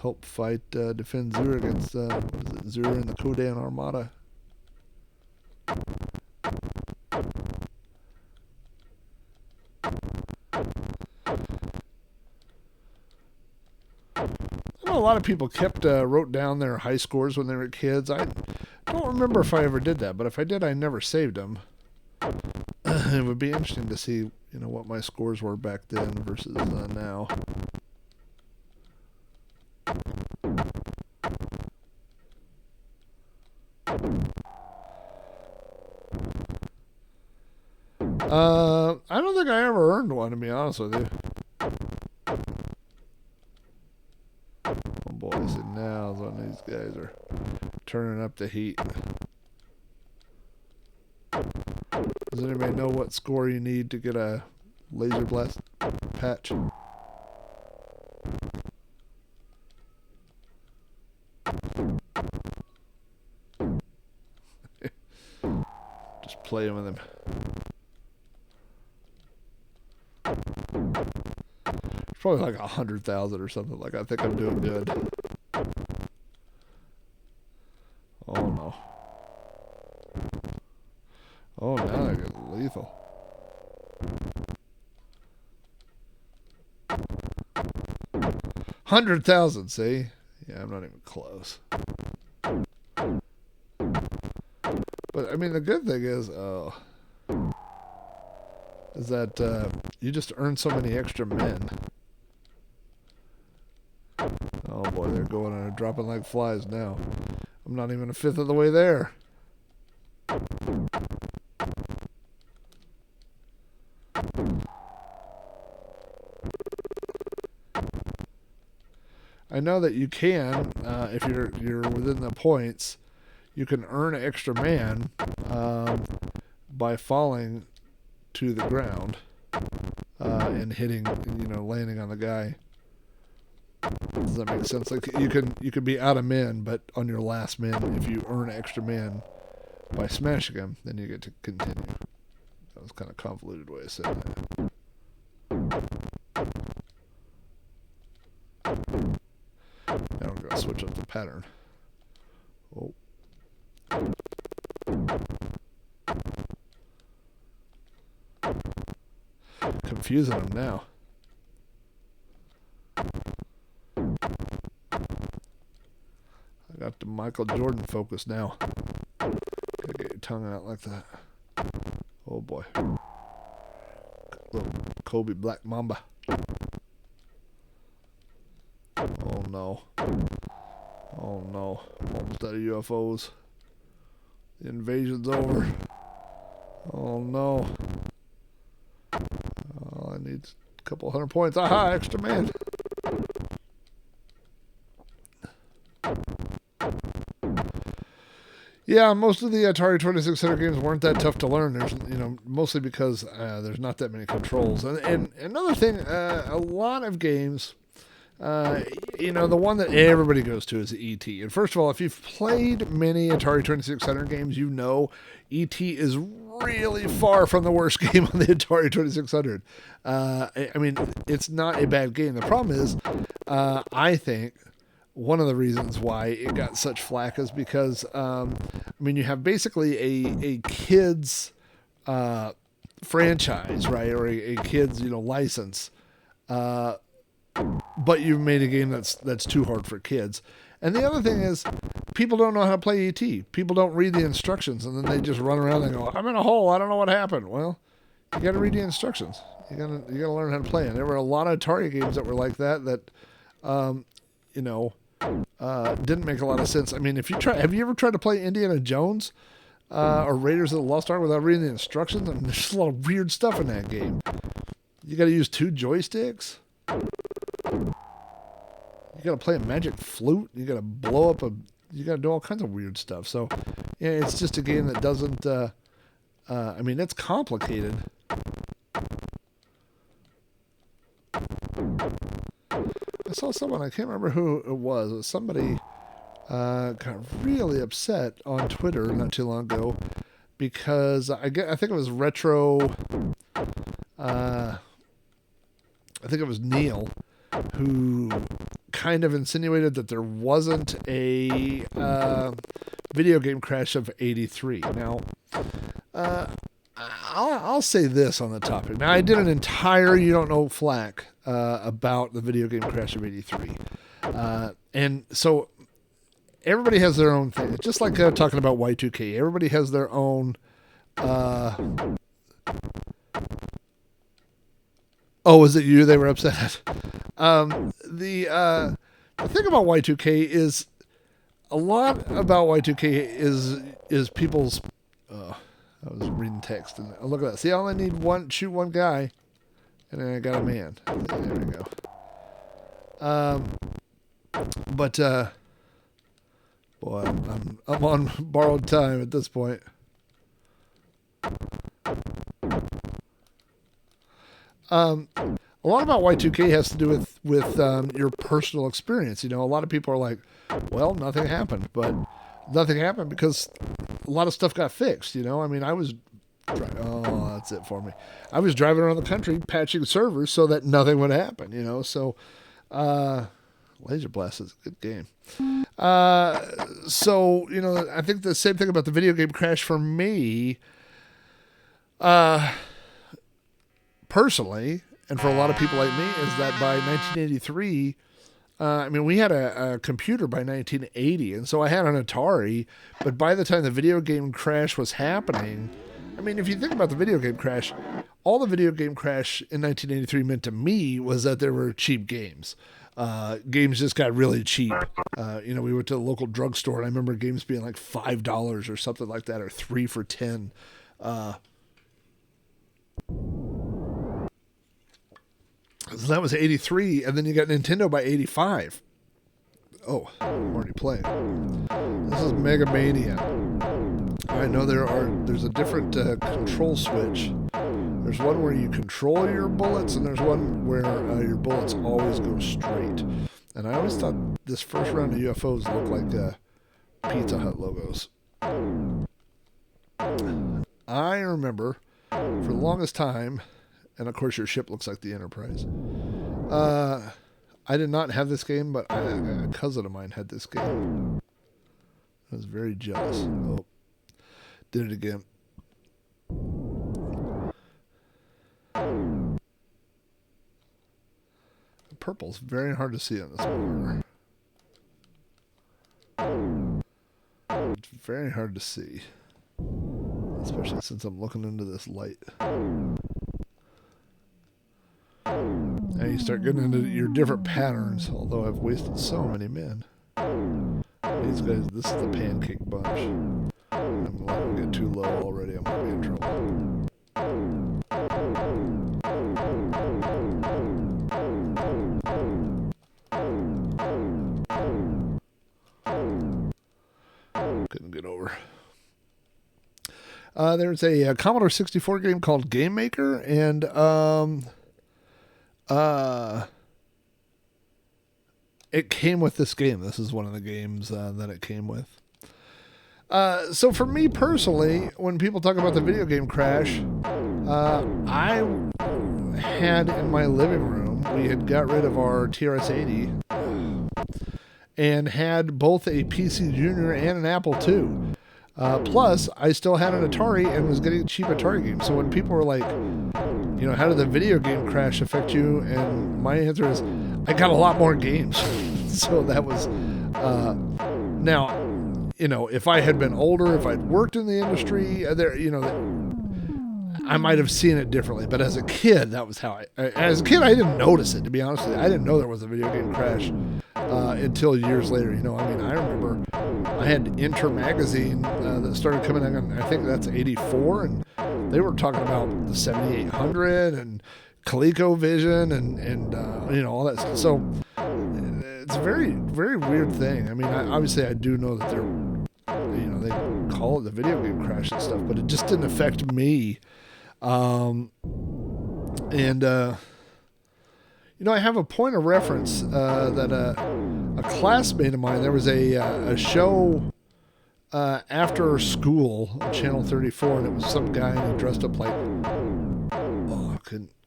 Speaker 1: help fight, defend Zur against, what is it, Zur and the Kodan Armada." A lot of people wrote down their high scores when they were kids. I don't remember if I ever did that, but if I did, I never saved them. It would be interesting to see, what my scores were back then versus now. I don't think I ever earned one, to be honest with you. Oh boy. turning up the heat. Does anybody know what score you need to get a laser blast patch? Just playing with him. It's probably like 100,000 or something. Like, I think I'm doing good. Oh no. Oh, now I get lethal. $100,000, see? Yeah, I'm not even close. But, I mean, the good thing is that you just earn so many extra men. Oh, boy, they're going and dropping like flies now. I'm not even a fifth of the way there. I know that you can, if you're within the points, you can earn extra man by falling to the ground and hitting, landing on the guy. Does that make sense? Like you can be out of men, but on your last man, if you earn extra man by smashing him, then you get to continue. That was kind of a convoluted way of saying that. Now we're going to switch up the pattern. Oh. Confusing them now. I got the Michael Jordan focus now. Gotta get your tongue out like that. Oh boy. Little Kobe Black Mamba. Oh no. Oh no. Almost out of UFOs. The invasion's over. Oh no. Oh, I need a couple 100 points. Aha, extra man. Yeah, most of the Atari 2600 games weren't that tough to learn. There's, mostly because there's not that many controls. And another thing, a lot of games, the one that everybody goes to is E.T. And first of all, if you've played many Atari 2600 games, you know E.T. is really far from the worst game on the Atari 2600. I mean, it's not a bad game. The problem is, I think, one of the reasons why it got such flack is because, you have basically a kid's franchise, right, or a kid's license, but you've made a game that's too hard for kids. And the other thing is, people don't know how to play ET. People don't read the instructions, and then they just run around and go, "I'm in a hole. I don't know what happened." Well, you got to read the instructions. You got to learn how to play. And there were a lot of Atari games that were like that. Didn't make a lot of sense. I mean, have you ever tried to play Indiana Jones or Raiders of the Lost Ark without reading the instructions? I mean, there's a lot of weird stuff in that game. You got to use 2 joysticks. You got to play a magic flute. You got to blow up you got to do all kinds of weird stuff. So, yeah, it's just a game that doesn't. It's complicated. I saw someone, I can't remember who it was. It was somebody got really upset on Twitter not too long ago because I think it was Retro. I think it was Neil who kind of insinuated that there wasn't a video game crash of '83. Now, I'll say this on the topic. Now, I did an entire You Don't Know Flack about the video game crash of '83. And so everybody has their own thing. It's just like talking about Y2K. Everybody has their own... Oh, was it you they were upset at? The thing about Y2K is... A lot about Y2K is people's... I was reading text, and look at that. See, I only need shoot one guy, and then I got a man. There we go. Boy, I'm on borrowed time at this point. A lot about Y2K has to do with your personal experience. You know, a lot of people are like, well, nothing happened, but nothing happened because a lot of stuff got fixed. You know, I mean, oh, that's it for me. I was driving around the country patching servers so that nothing would happen. You know, so Laser Blast is a good game. So you know, I think the same thing about the video game crash for me. Personally, and for a lot of people like me, is that by 1983, I mean, we had a computer by 1980, and so I had an Atari, but by the time the video game crash was happening, I mean, if you think about the video game crash, all the video game crash in 1983 meant to me was that there were cheap games. Games just got really cheap. You know, we went to the local drugstore, and I remember games being like $5 or something like that, or 3 for $10. So that was 83, and then you got Nintendo by 85. Oh, I'm already playing. This is Mega Mania. I know there's a different control switch. There's one where you control your bullets, and there's one where your bullets always go straight. And I always thought this first round of UFOs looked like Pizza Hut logos. I remember, for the longest time, and of course your ship looks like the Enterprise. I did not have this game, but a cousin of mine had this game. I was very jealous. Oh, did it again. The purple's very hard to see on this monitor. It's very hard to see, especially since I'm looking into this light. And you start getting into your different patterns, although I've wasted so many men. These guys, this is the pancake bunch. I'm going to let them get too low already. I'm going to be in trouble. Couldn't get over. There's a Commodore 64 game called Game Maker, and it came with this game. This is one of the games that it came with. So for me personally, when people talk about the video game crash, I had in my living room, we had got rid of our TRS-80 and had both a PC Junior and an Apple II. Plus, I still had an Atari and was getting cheap Atari games. So when people were like, you know, how did the video game crash affect you? And my answer is, I got a lot more games. So that was, now, you know, if I had been older, if I'd worked in the industry, I might have seen it differently. But as a kid, that was how as a kid, I didn't notice it, to be honest with you. I didn't know there was a video game crash until years later. You know, I mean, I remember I had Enter magazine that started coming out, and I think that's 84, and they were talking about the 7800 and Colecovision and you know, all that stuff. So it's a very, very weird thing. I mean, obviously I do know that you know, they call it the video game crash and stuff, but it just didn't affect me. You know, I have a point of reference that a classmate of mine, there was a show after school on Channel 34, and it was some guy and he dressed up like, oh, I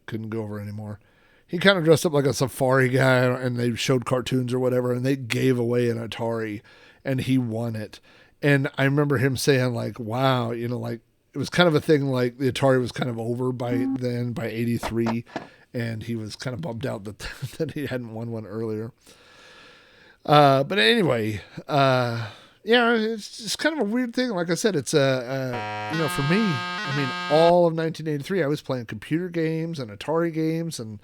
Speaker 1: couldn't go over anymore. He kind of dressed up like a safari guy, and they showed cartoons or whatever, and they gave away an Atari, and he won it. And I remember him saying, like, wow, you know, like, it was kind of a thing, like the Atari was kind of over by 83, and he was kind of bummed out that he hadn't won one earlier. But anyway, yeah, it's just kind of a weird thing. Like I said, it's you know, for me, I mean, all of 1983, I was playing computer games and Atari games, and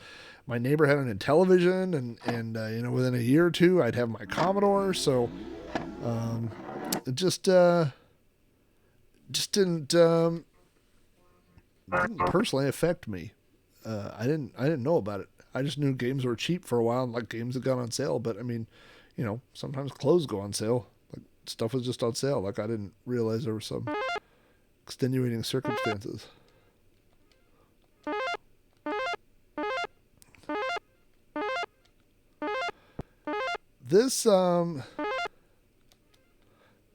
Speaker 1: my neighbor had an Intellivision, and you know, within a year or two, I'd have my Commodore. So it just didn't personally affect me. I didn't know about it. I just knew games were cheap for a while, and like games had gone on sale. But I mean, you know, sometimes clothes go on sale. Like stuff was just on sale. Like I didn't realize there were some extenuating circumstances. This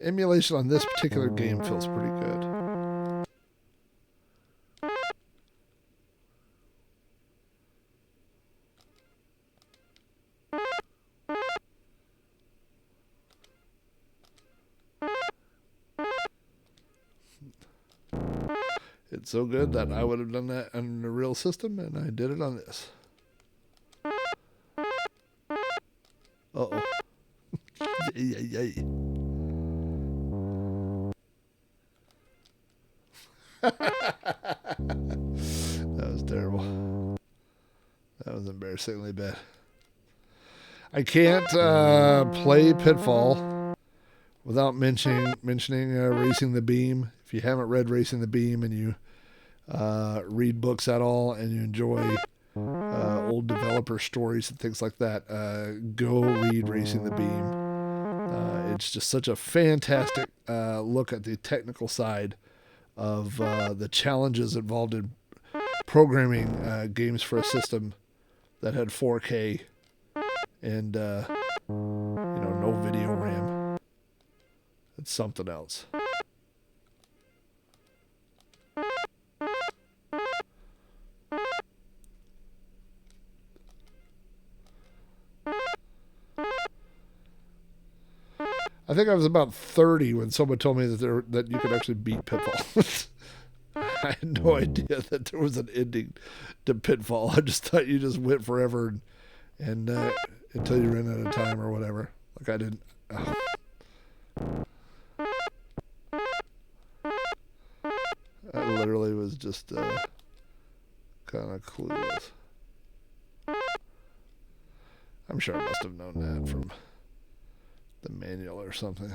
Speaker 1: emulation on this particular game feels pretty good. It's so good that I would have done that on a real system, and I did it on this. Uh-oh. Yay. That was terrible. That was embarrassingly bad. I can't play Pitfall without mentioning Racing the Beam. If you haven't read Racing the Beam and you read books at all and you enjoy old developer stories and things like that, go read Racing the Beam. It's just such a fantastic look at the technical side of the challenges involved in programming games for a system that had 4K and no video RAM. It's something else. I think I was about 30 when someone told me that you could actually beat Pitfall. I had no idea that there was an ending to Pitfall. I just thought you just went forever and until you ran out of time or whatever. Like I didn't. Oh. I literally was just kind of clueless. I'm sure I must have known that from the manual or something.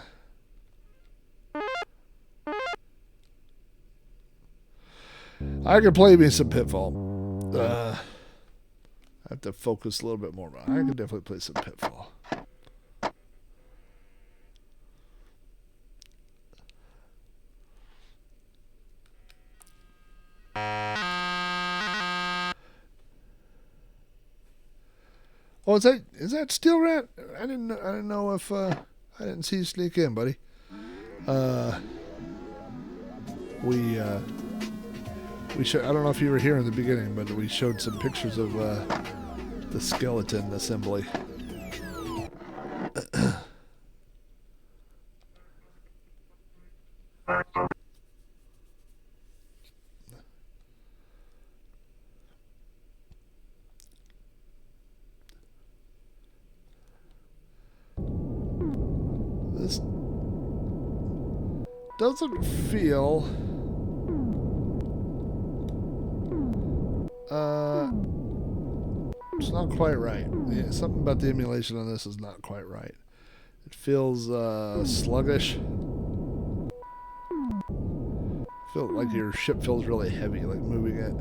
Speaker 1: I could play me some Pitfall. I have to focus a little bit more, but I could definitely play some Pitfall. Oh, is that Steel Rat? I didn't know if I didn't see you sneak in, buddy. We showed, I don't know if you were here in the beginning, but we showed some pictures of the skeleton assembly. This doesn't feel it's not quite right. Yeah, something about the emulation on this is not quite right. It feels sluggish. Feel like your ship feels really heavy, like moving it.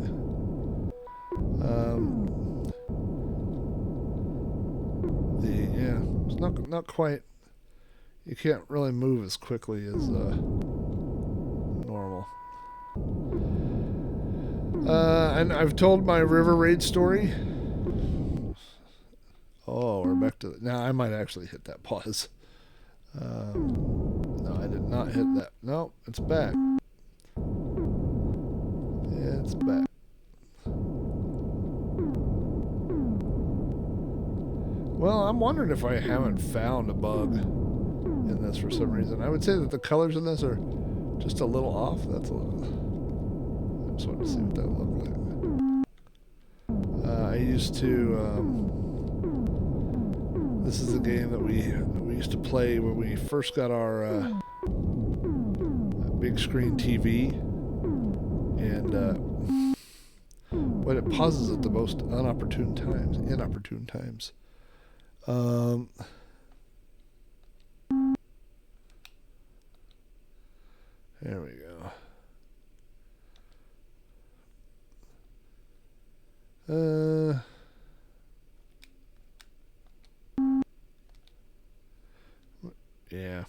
Speaker 1: It's not quite. You can't really move as quickly as normal. And I've told my River Raid story. Oh, we're back to... Now, I might actually hit that pause. No, I did not hit that. No, it's back. Yeah, it's back. Well, I'm wondering if I haven't found a bug in this for some reason. I would say that the colors in this are just a little off. That's a little... I just wanted to see what that looked like. I used to... this is a game that we used to play when we first got our big screen TV, and when it pauses at the most inopportune times. There we go. Yeah.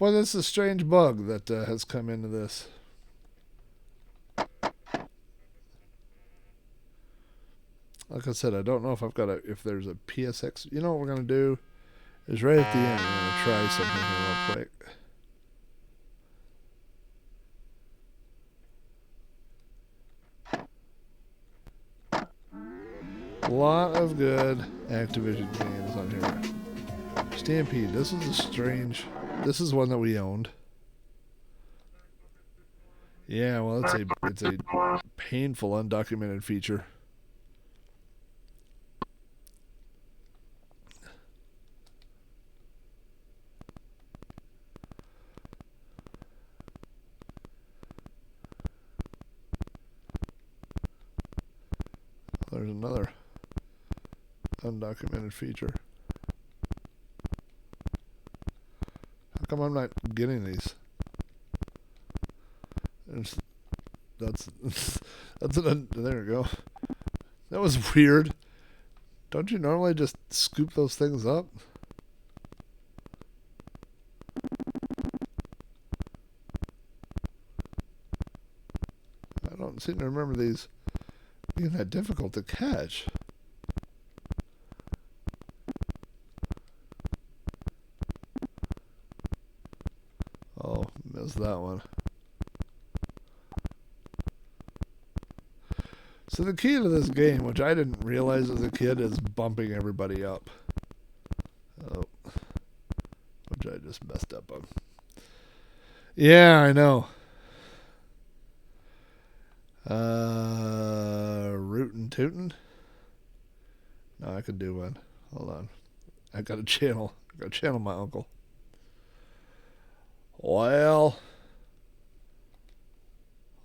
Speaker 1: Boy, this is a strange bug that has come into this. Like I said, I don't know if I've got if there's a PSX. You know what we're going to do is right at the end, we're going to try something here real quick. A lot of good Activision games on here. Stampede. This is a strange. This is one that we owned. Yeah, well, it's a painful undocumented feature. There's another undocumented feature. How come I'm not getting these? That's there we go. That was weird. Don't you normally just scoop those things up? I don't seem to remember these being that difficult to catch. Oh, missed that one. So the key to this game, which I didn't realize as a kid, is bumping everybody up. Oh, which I just messed up on. Yeah, I know. Rootin' tootin'? No, I could do one. Hold on. I gotta channel my uncle. Well,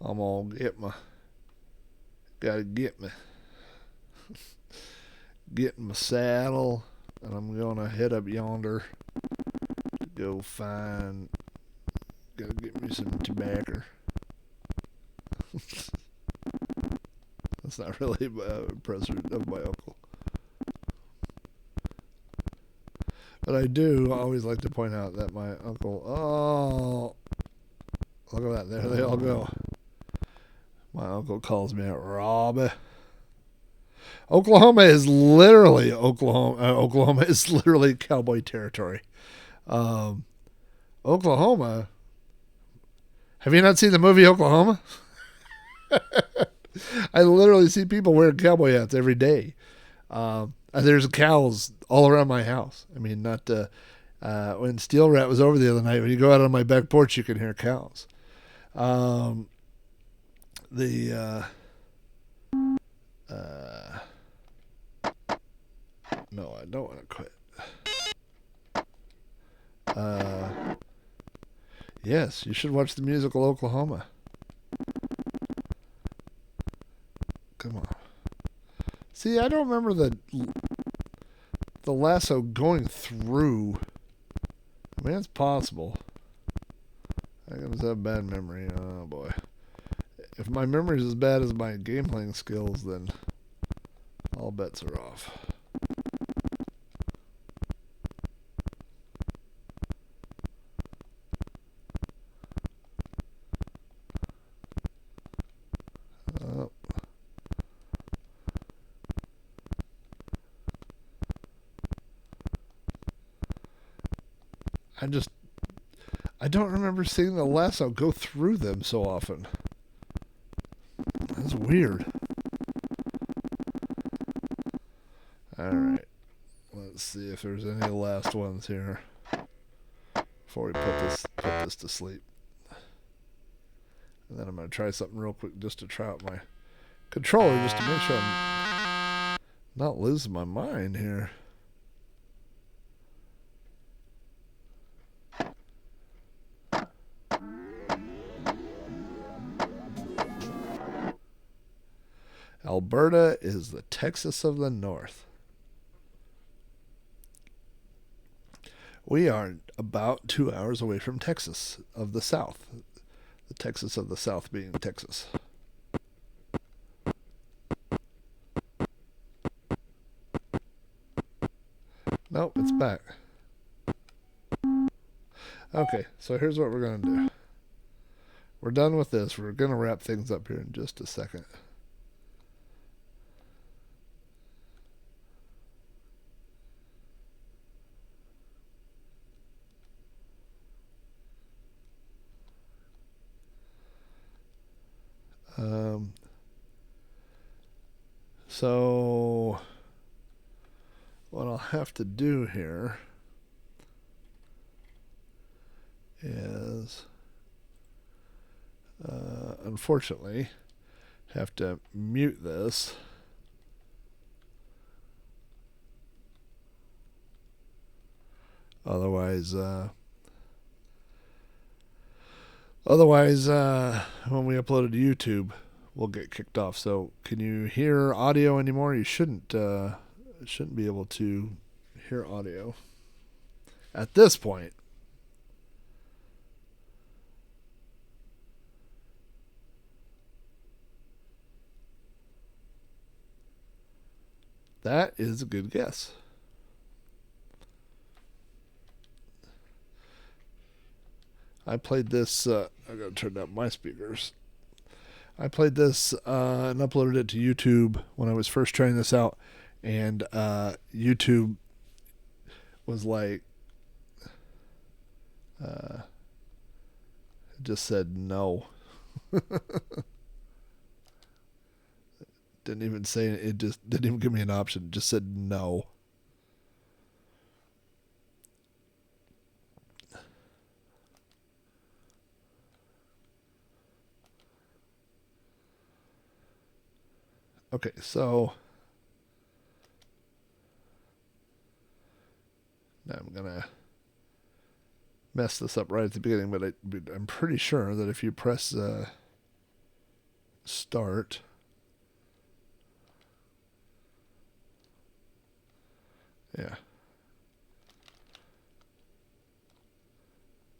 Speaker 1: I'm gonna gotta get my saddle, and I'm gonna head up yonder to go gotta get me some tobacco. That's not really impressive of my uncle. But I do always like to point out that my uncle, look at that, there they all go. My uncle calls me Robbie. Oklahoma is literally cowboy territory. Oklahoma. Have you not seen the movie Oklahoma? I literally see people wearing cowboy hats every day. There's cows all around my house. I mean, not when Steel Rat was over the other night. When you go out on my back porch, you can hear cows. No, I don't want to quit. Yes, you should watch the musical Oklahoma. Come on. See, I don't remember the lasso going through. I mean, it's possible. I must have bad memory. Oh boy. If my memory is as bad as my game playing skills, then all bets are off. I don't remember seeing the lasso go through them so often. That's weird. Alright. Let's see if there's any last ones here before we put this to sleep. And then I'm going to try something real quick just to try out my controller just to make sure I'm not losing my mind here. Alberta is the Texas of the North. We are about 2 hours away from Texas of the South. The Texas of the South being Texas. Nope, it's back. Okay, so here's what we're going to do. We're done with this. We're going to wrap things up here in just a second. So what I'll have to do here is, unfortunately, have to mute this. Otherwise, when we upload it to YouTube, we'll get kicked off. So, can you hear audio anymore? You shouldn't be able to hear audio at this point. That is a good guess. I played this. I gotta turn up my speakers. I played this and uploaded it to YouTube when I was first trying this out, and YouTube was like, it just said no. Didn't even say it. Just didn't even give me an option. It just said no. Okay, so now I'm gonna mess this up right at the beginning, but I'm pretty sure that if you press start, yeah,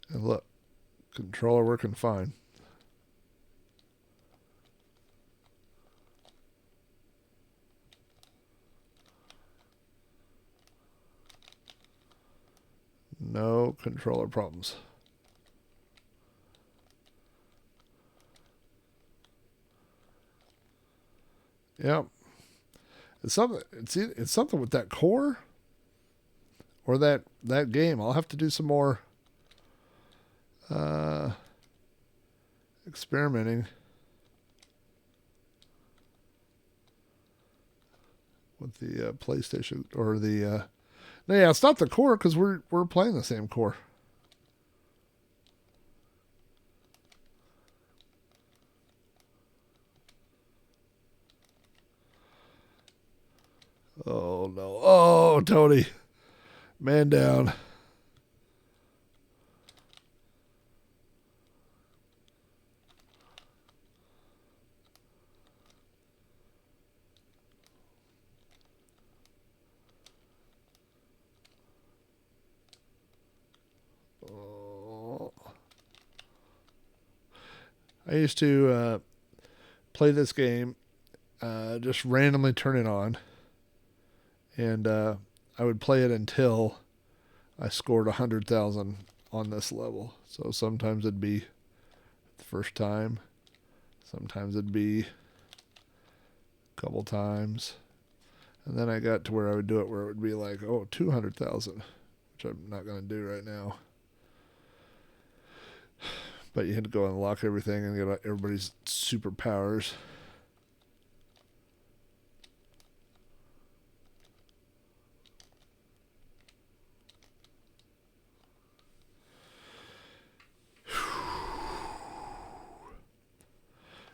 Speaker 1: and look, controller working fine. No controller problems. Yep. It's something with that core or that game. I'll have to do some more experimenting with the PlayStation or the. No, yeah, it's not the core because we're playing the same core. Oh no! Oh, Tony, man down. I used to play this game, just randomly turn it on, and I would play it until I scored 100,000 on this level. So sometimes it'd be the first time, sometimes it'd be a couple times, and then I got to where I would do it where it would be like, 200,000, which I'm not going to do right now. But you had to go unlock everything and get everybody's superpowers.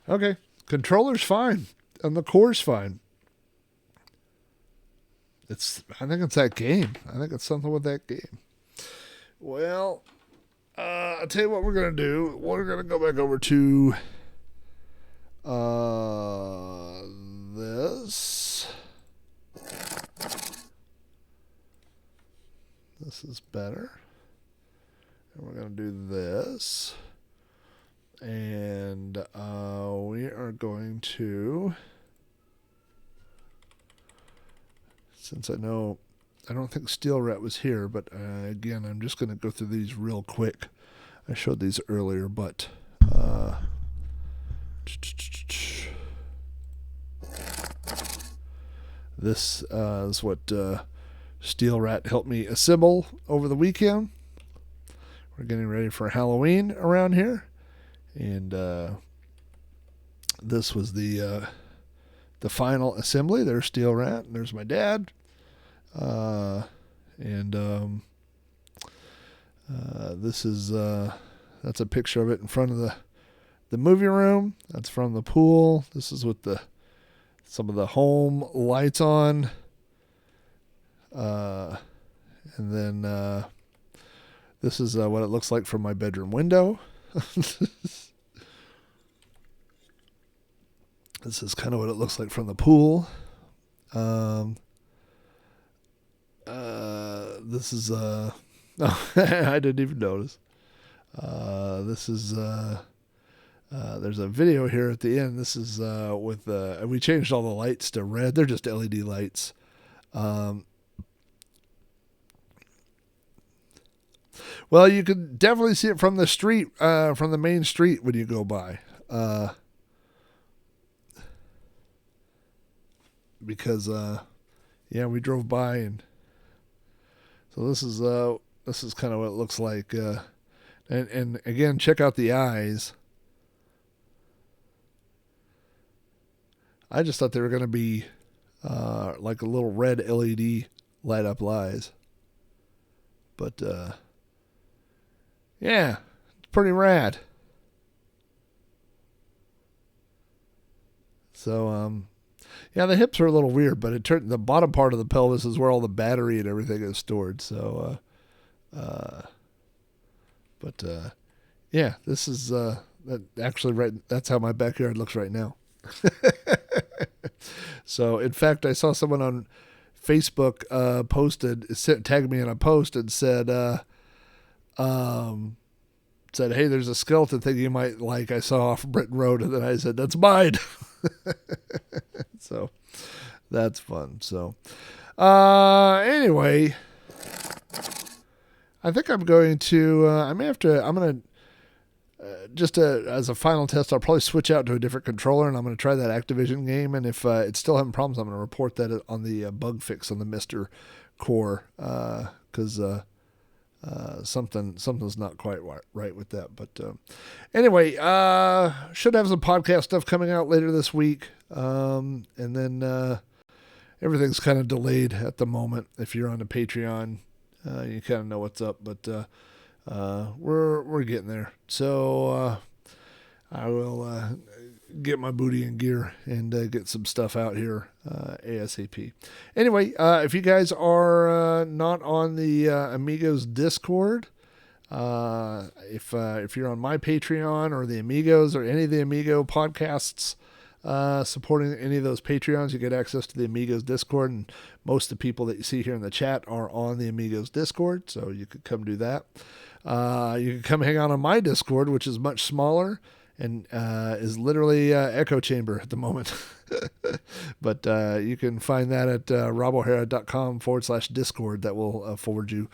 Speaker 1: Okay, controller's fine, and the core's fine. I think it's that game. I think it's something with that game. Well, I'll tell you what we're going to do. We're going to go back over to this. This is better. And we're going to do this. And we are going to, since I know I don't think Steel Rat was here, but again, I'm just going to go through these real quick. I showed these earlier, but this is what Steel Rat helped me assemble over the weekend. We're getting ready for Halloween around here, and this was the final assembly. There's Steel Rat, and there's my dad. This is that's a picture of it in front of the movie room. That's from the pool. This is with some of the home lights on. And then this is what it looks like from my bedroom window. This is kind of what it looks like from the pool. This is oh, I didn't even notice. This is there's a video here at the end. This is with we changed all the lights to red. They're just LED lights. Well, you can definitely see it from the street, from the main street when you go by. Because yeah, we drove by, and so this is kind of what it looks like. And again, check out the eyes. I just thought they were going to be like a little red LED light up eyes. But yeah, it's pretty rad. So yeah, the hips are a little weird, but the bottom part of the pelvis is where all the battery and everything is stored. So yeah, this is that actually right. That's how my backyard looks right now. So, in fact, I saw someone on Facebook tagged me in a post and said, "Hey, there's a skeleton thing you might like. I saw off Britain Road," and then I said, "That's mine." So, that's fun. So, anyway, I think I'm going to. I'm going to. As a final test, I'll probably switch out to a different controller, and I'm going to try that Activision game. And if it's still having problems, I'm going to report that on the bug fix on the MiSTer core, because something's not quite right with that. But anyway, should have some podcast stuff coming out later this week, and then everything's kind of delayed at the moment. If you're on the Patreon, you kind of know what's up, but. We're getting there. So I will get my booty in gear and get some stuff out here ASAP. Anyway, if you guys are not on the Amigos Discord, if you're on my Patreon or the Amigos or any of the Amigo podcasts supporting any of those Patreons, you get access to the Amigos Discord, and most of the people that you see here in the chat are on the Amigos Discord, so you could come do that. You can come hang out on my Discord, which is much smaller and is literally echo chamber at the moment. But you can find that at robohara.com/Discord. That will forward you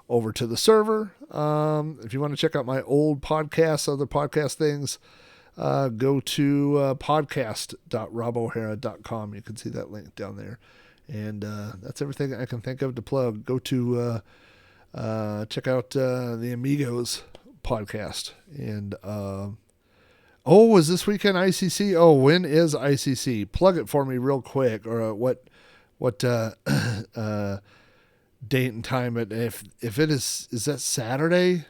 Speaker 1: over to the server. If you want to check out my old podcasts, other podcast things, go to podcast.robohara.com. You can see that link down there. And that's everything I can think of to plug. Go to check out the Amigos podcast. And is this weekend ICC? Oh, when is ICC? Plug it for me real quick. Or what date and time it? If it is that Saturday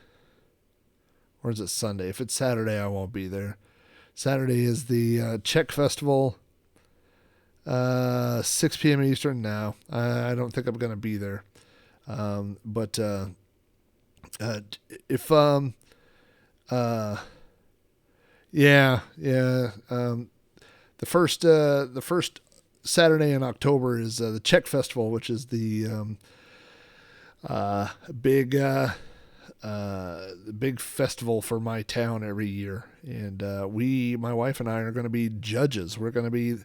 Speaker 1: or is it Sunday? If it's Saturday, I won't be there. Saturday is the Czech Festival. 6 p.m. Eastern. No, I don't think I'm going to be there. But if the first Saturday in October is the Czech Festival, which is the big festival for my town every year, and my wife and I are going to be judges. We're going to be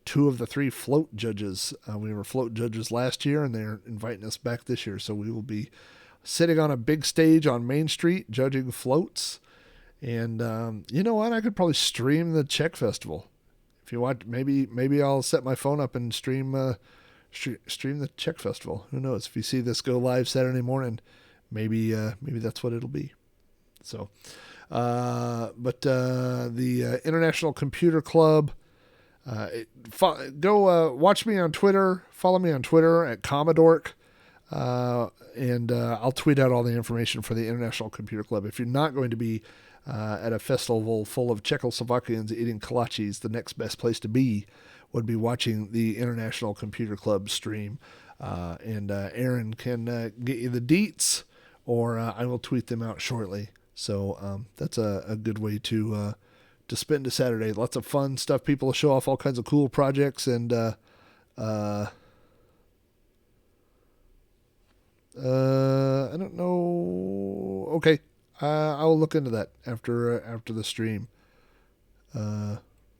Speaker 1: 2 of the 3 float judges. We were float judges last year, and they're inviting us back this year. So we will be sitting on a big stage on Main Street judging floats. And you know what? I could probably stream the Czech Festival. If you want, maybe I'll set my phone up and stream the Czech Festival. Who knows? If you see this go live Saturday morning, maybe that's what it'll be. So, but the International Computer Club. Go watch me on Twitter. Follow me on Twitter at Commodore. And I'll tweet out all the information for the International Computer Club. If you're not going to be at a festival full of Czechoslovakians eating kolaches, the next best place to be would be watching the International Computer Club stream. And Aaron can get you the deets, or I will tweet them out shortly. So that's a good way to spend a Saturday. Lots of fun stuff. People will show off all kinds of cool projects, and I don't know. Okay, I will look into that after the stream. I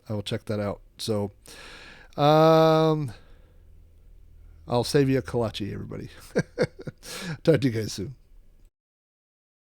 Speaker 1: will check that out. So, I'll save you a kolache, everybody. Talk to you guys soon.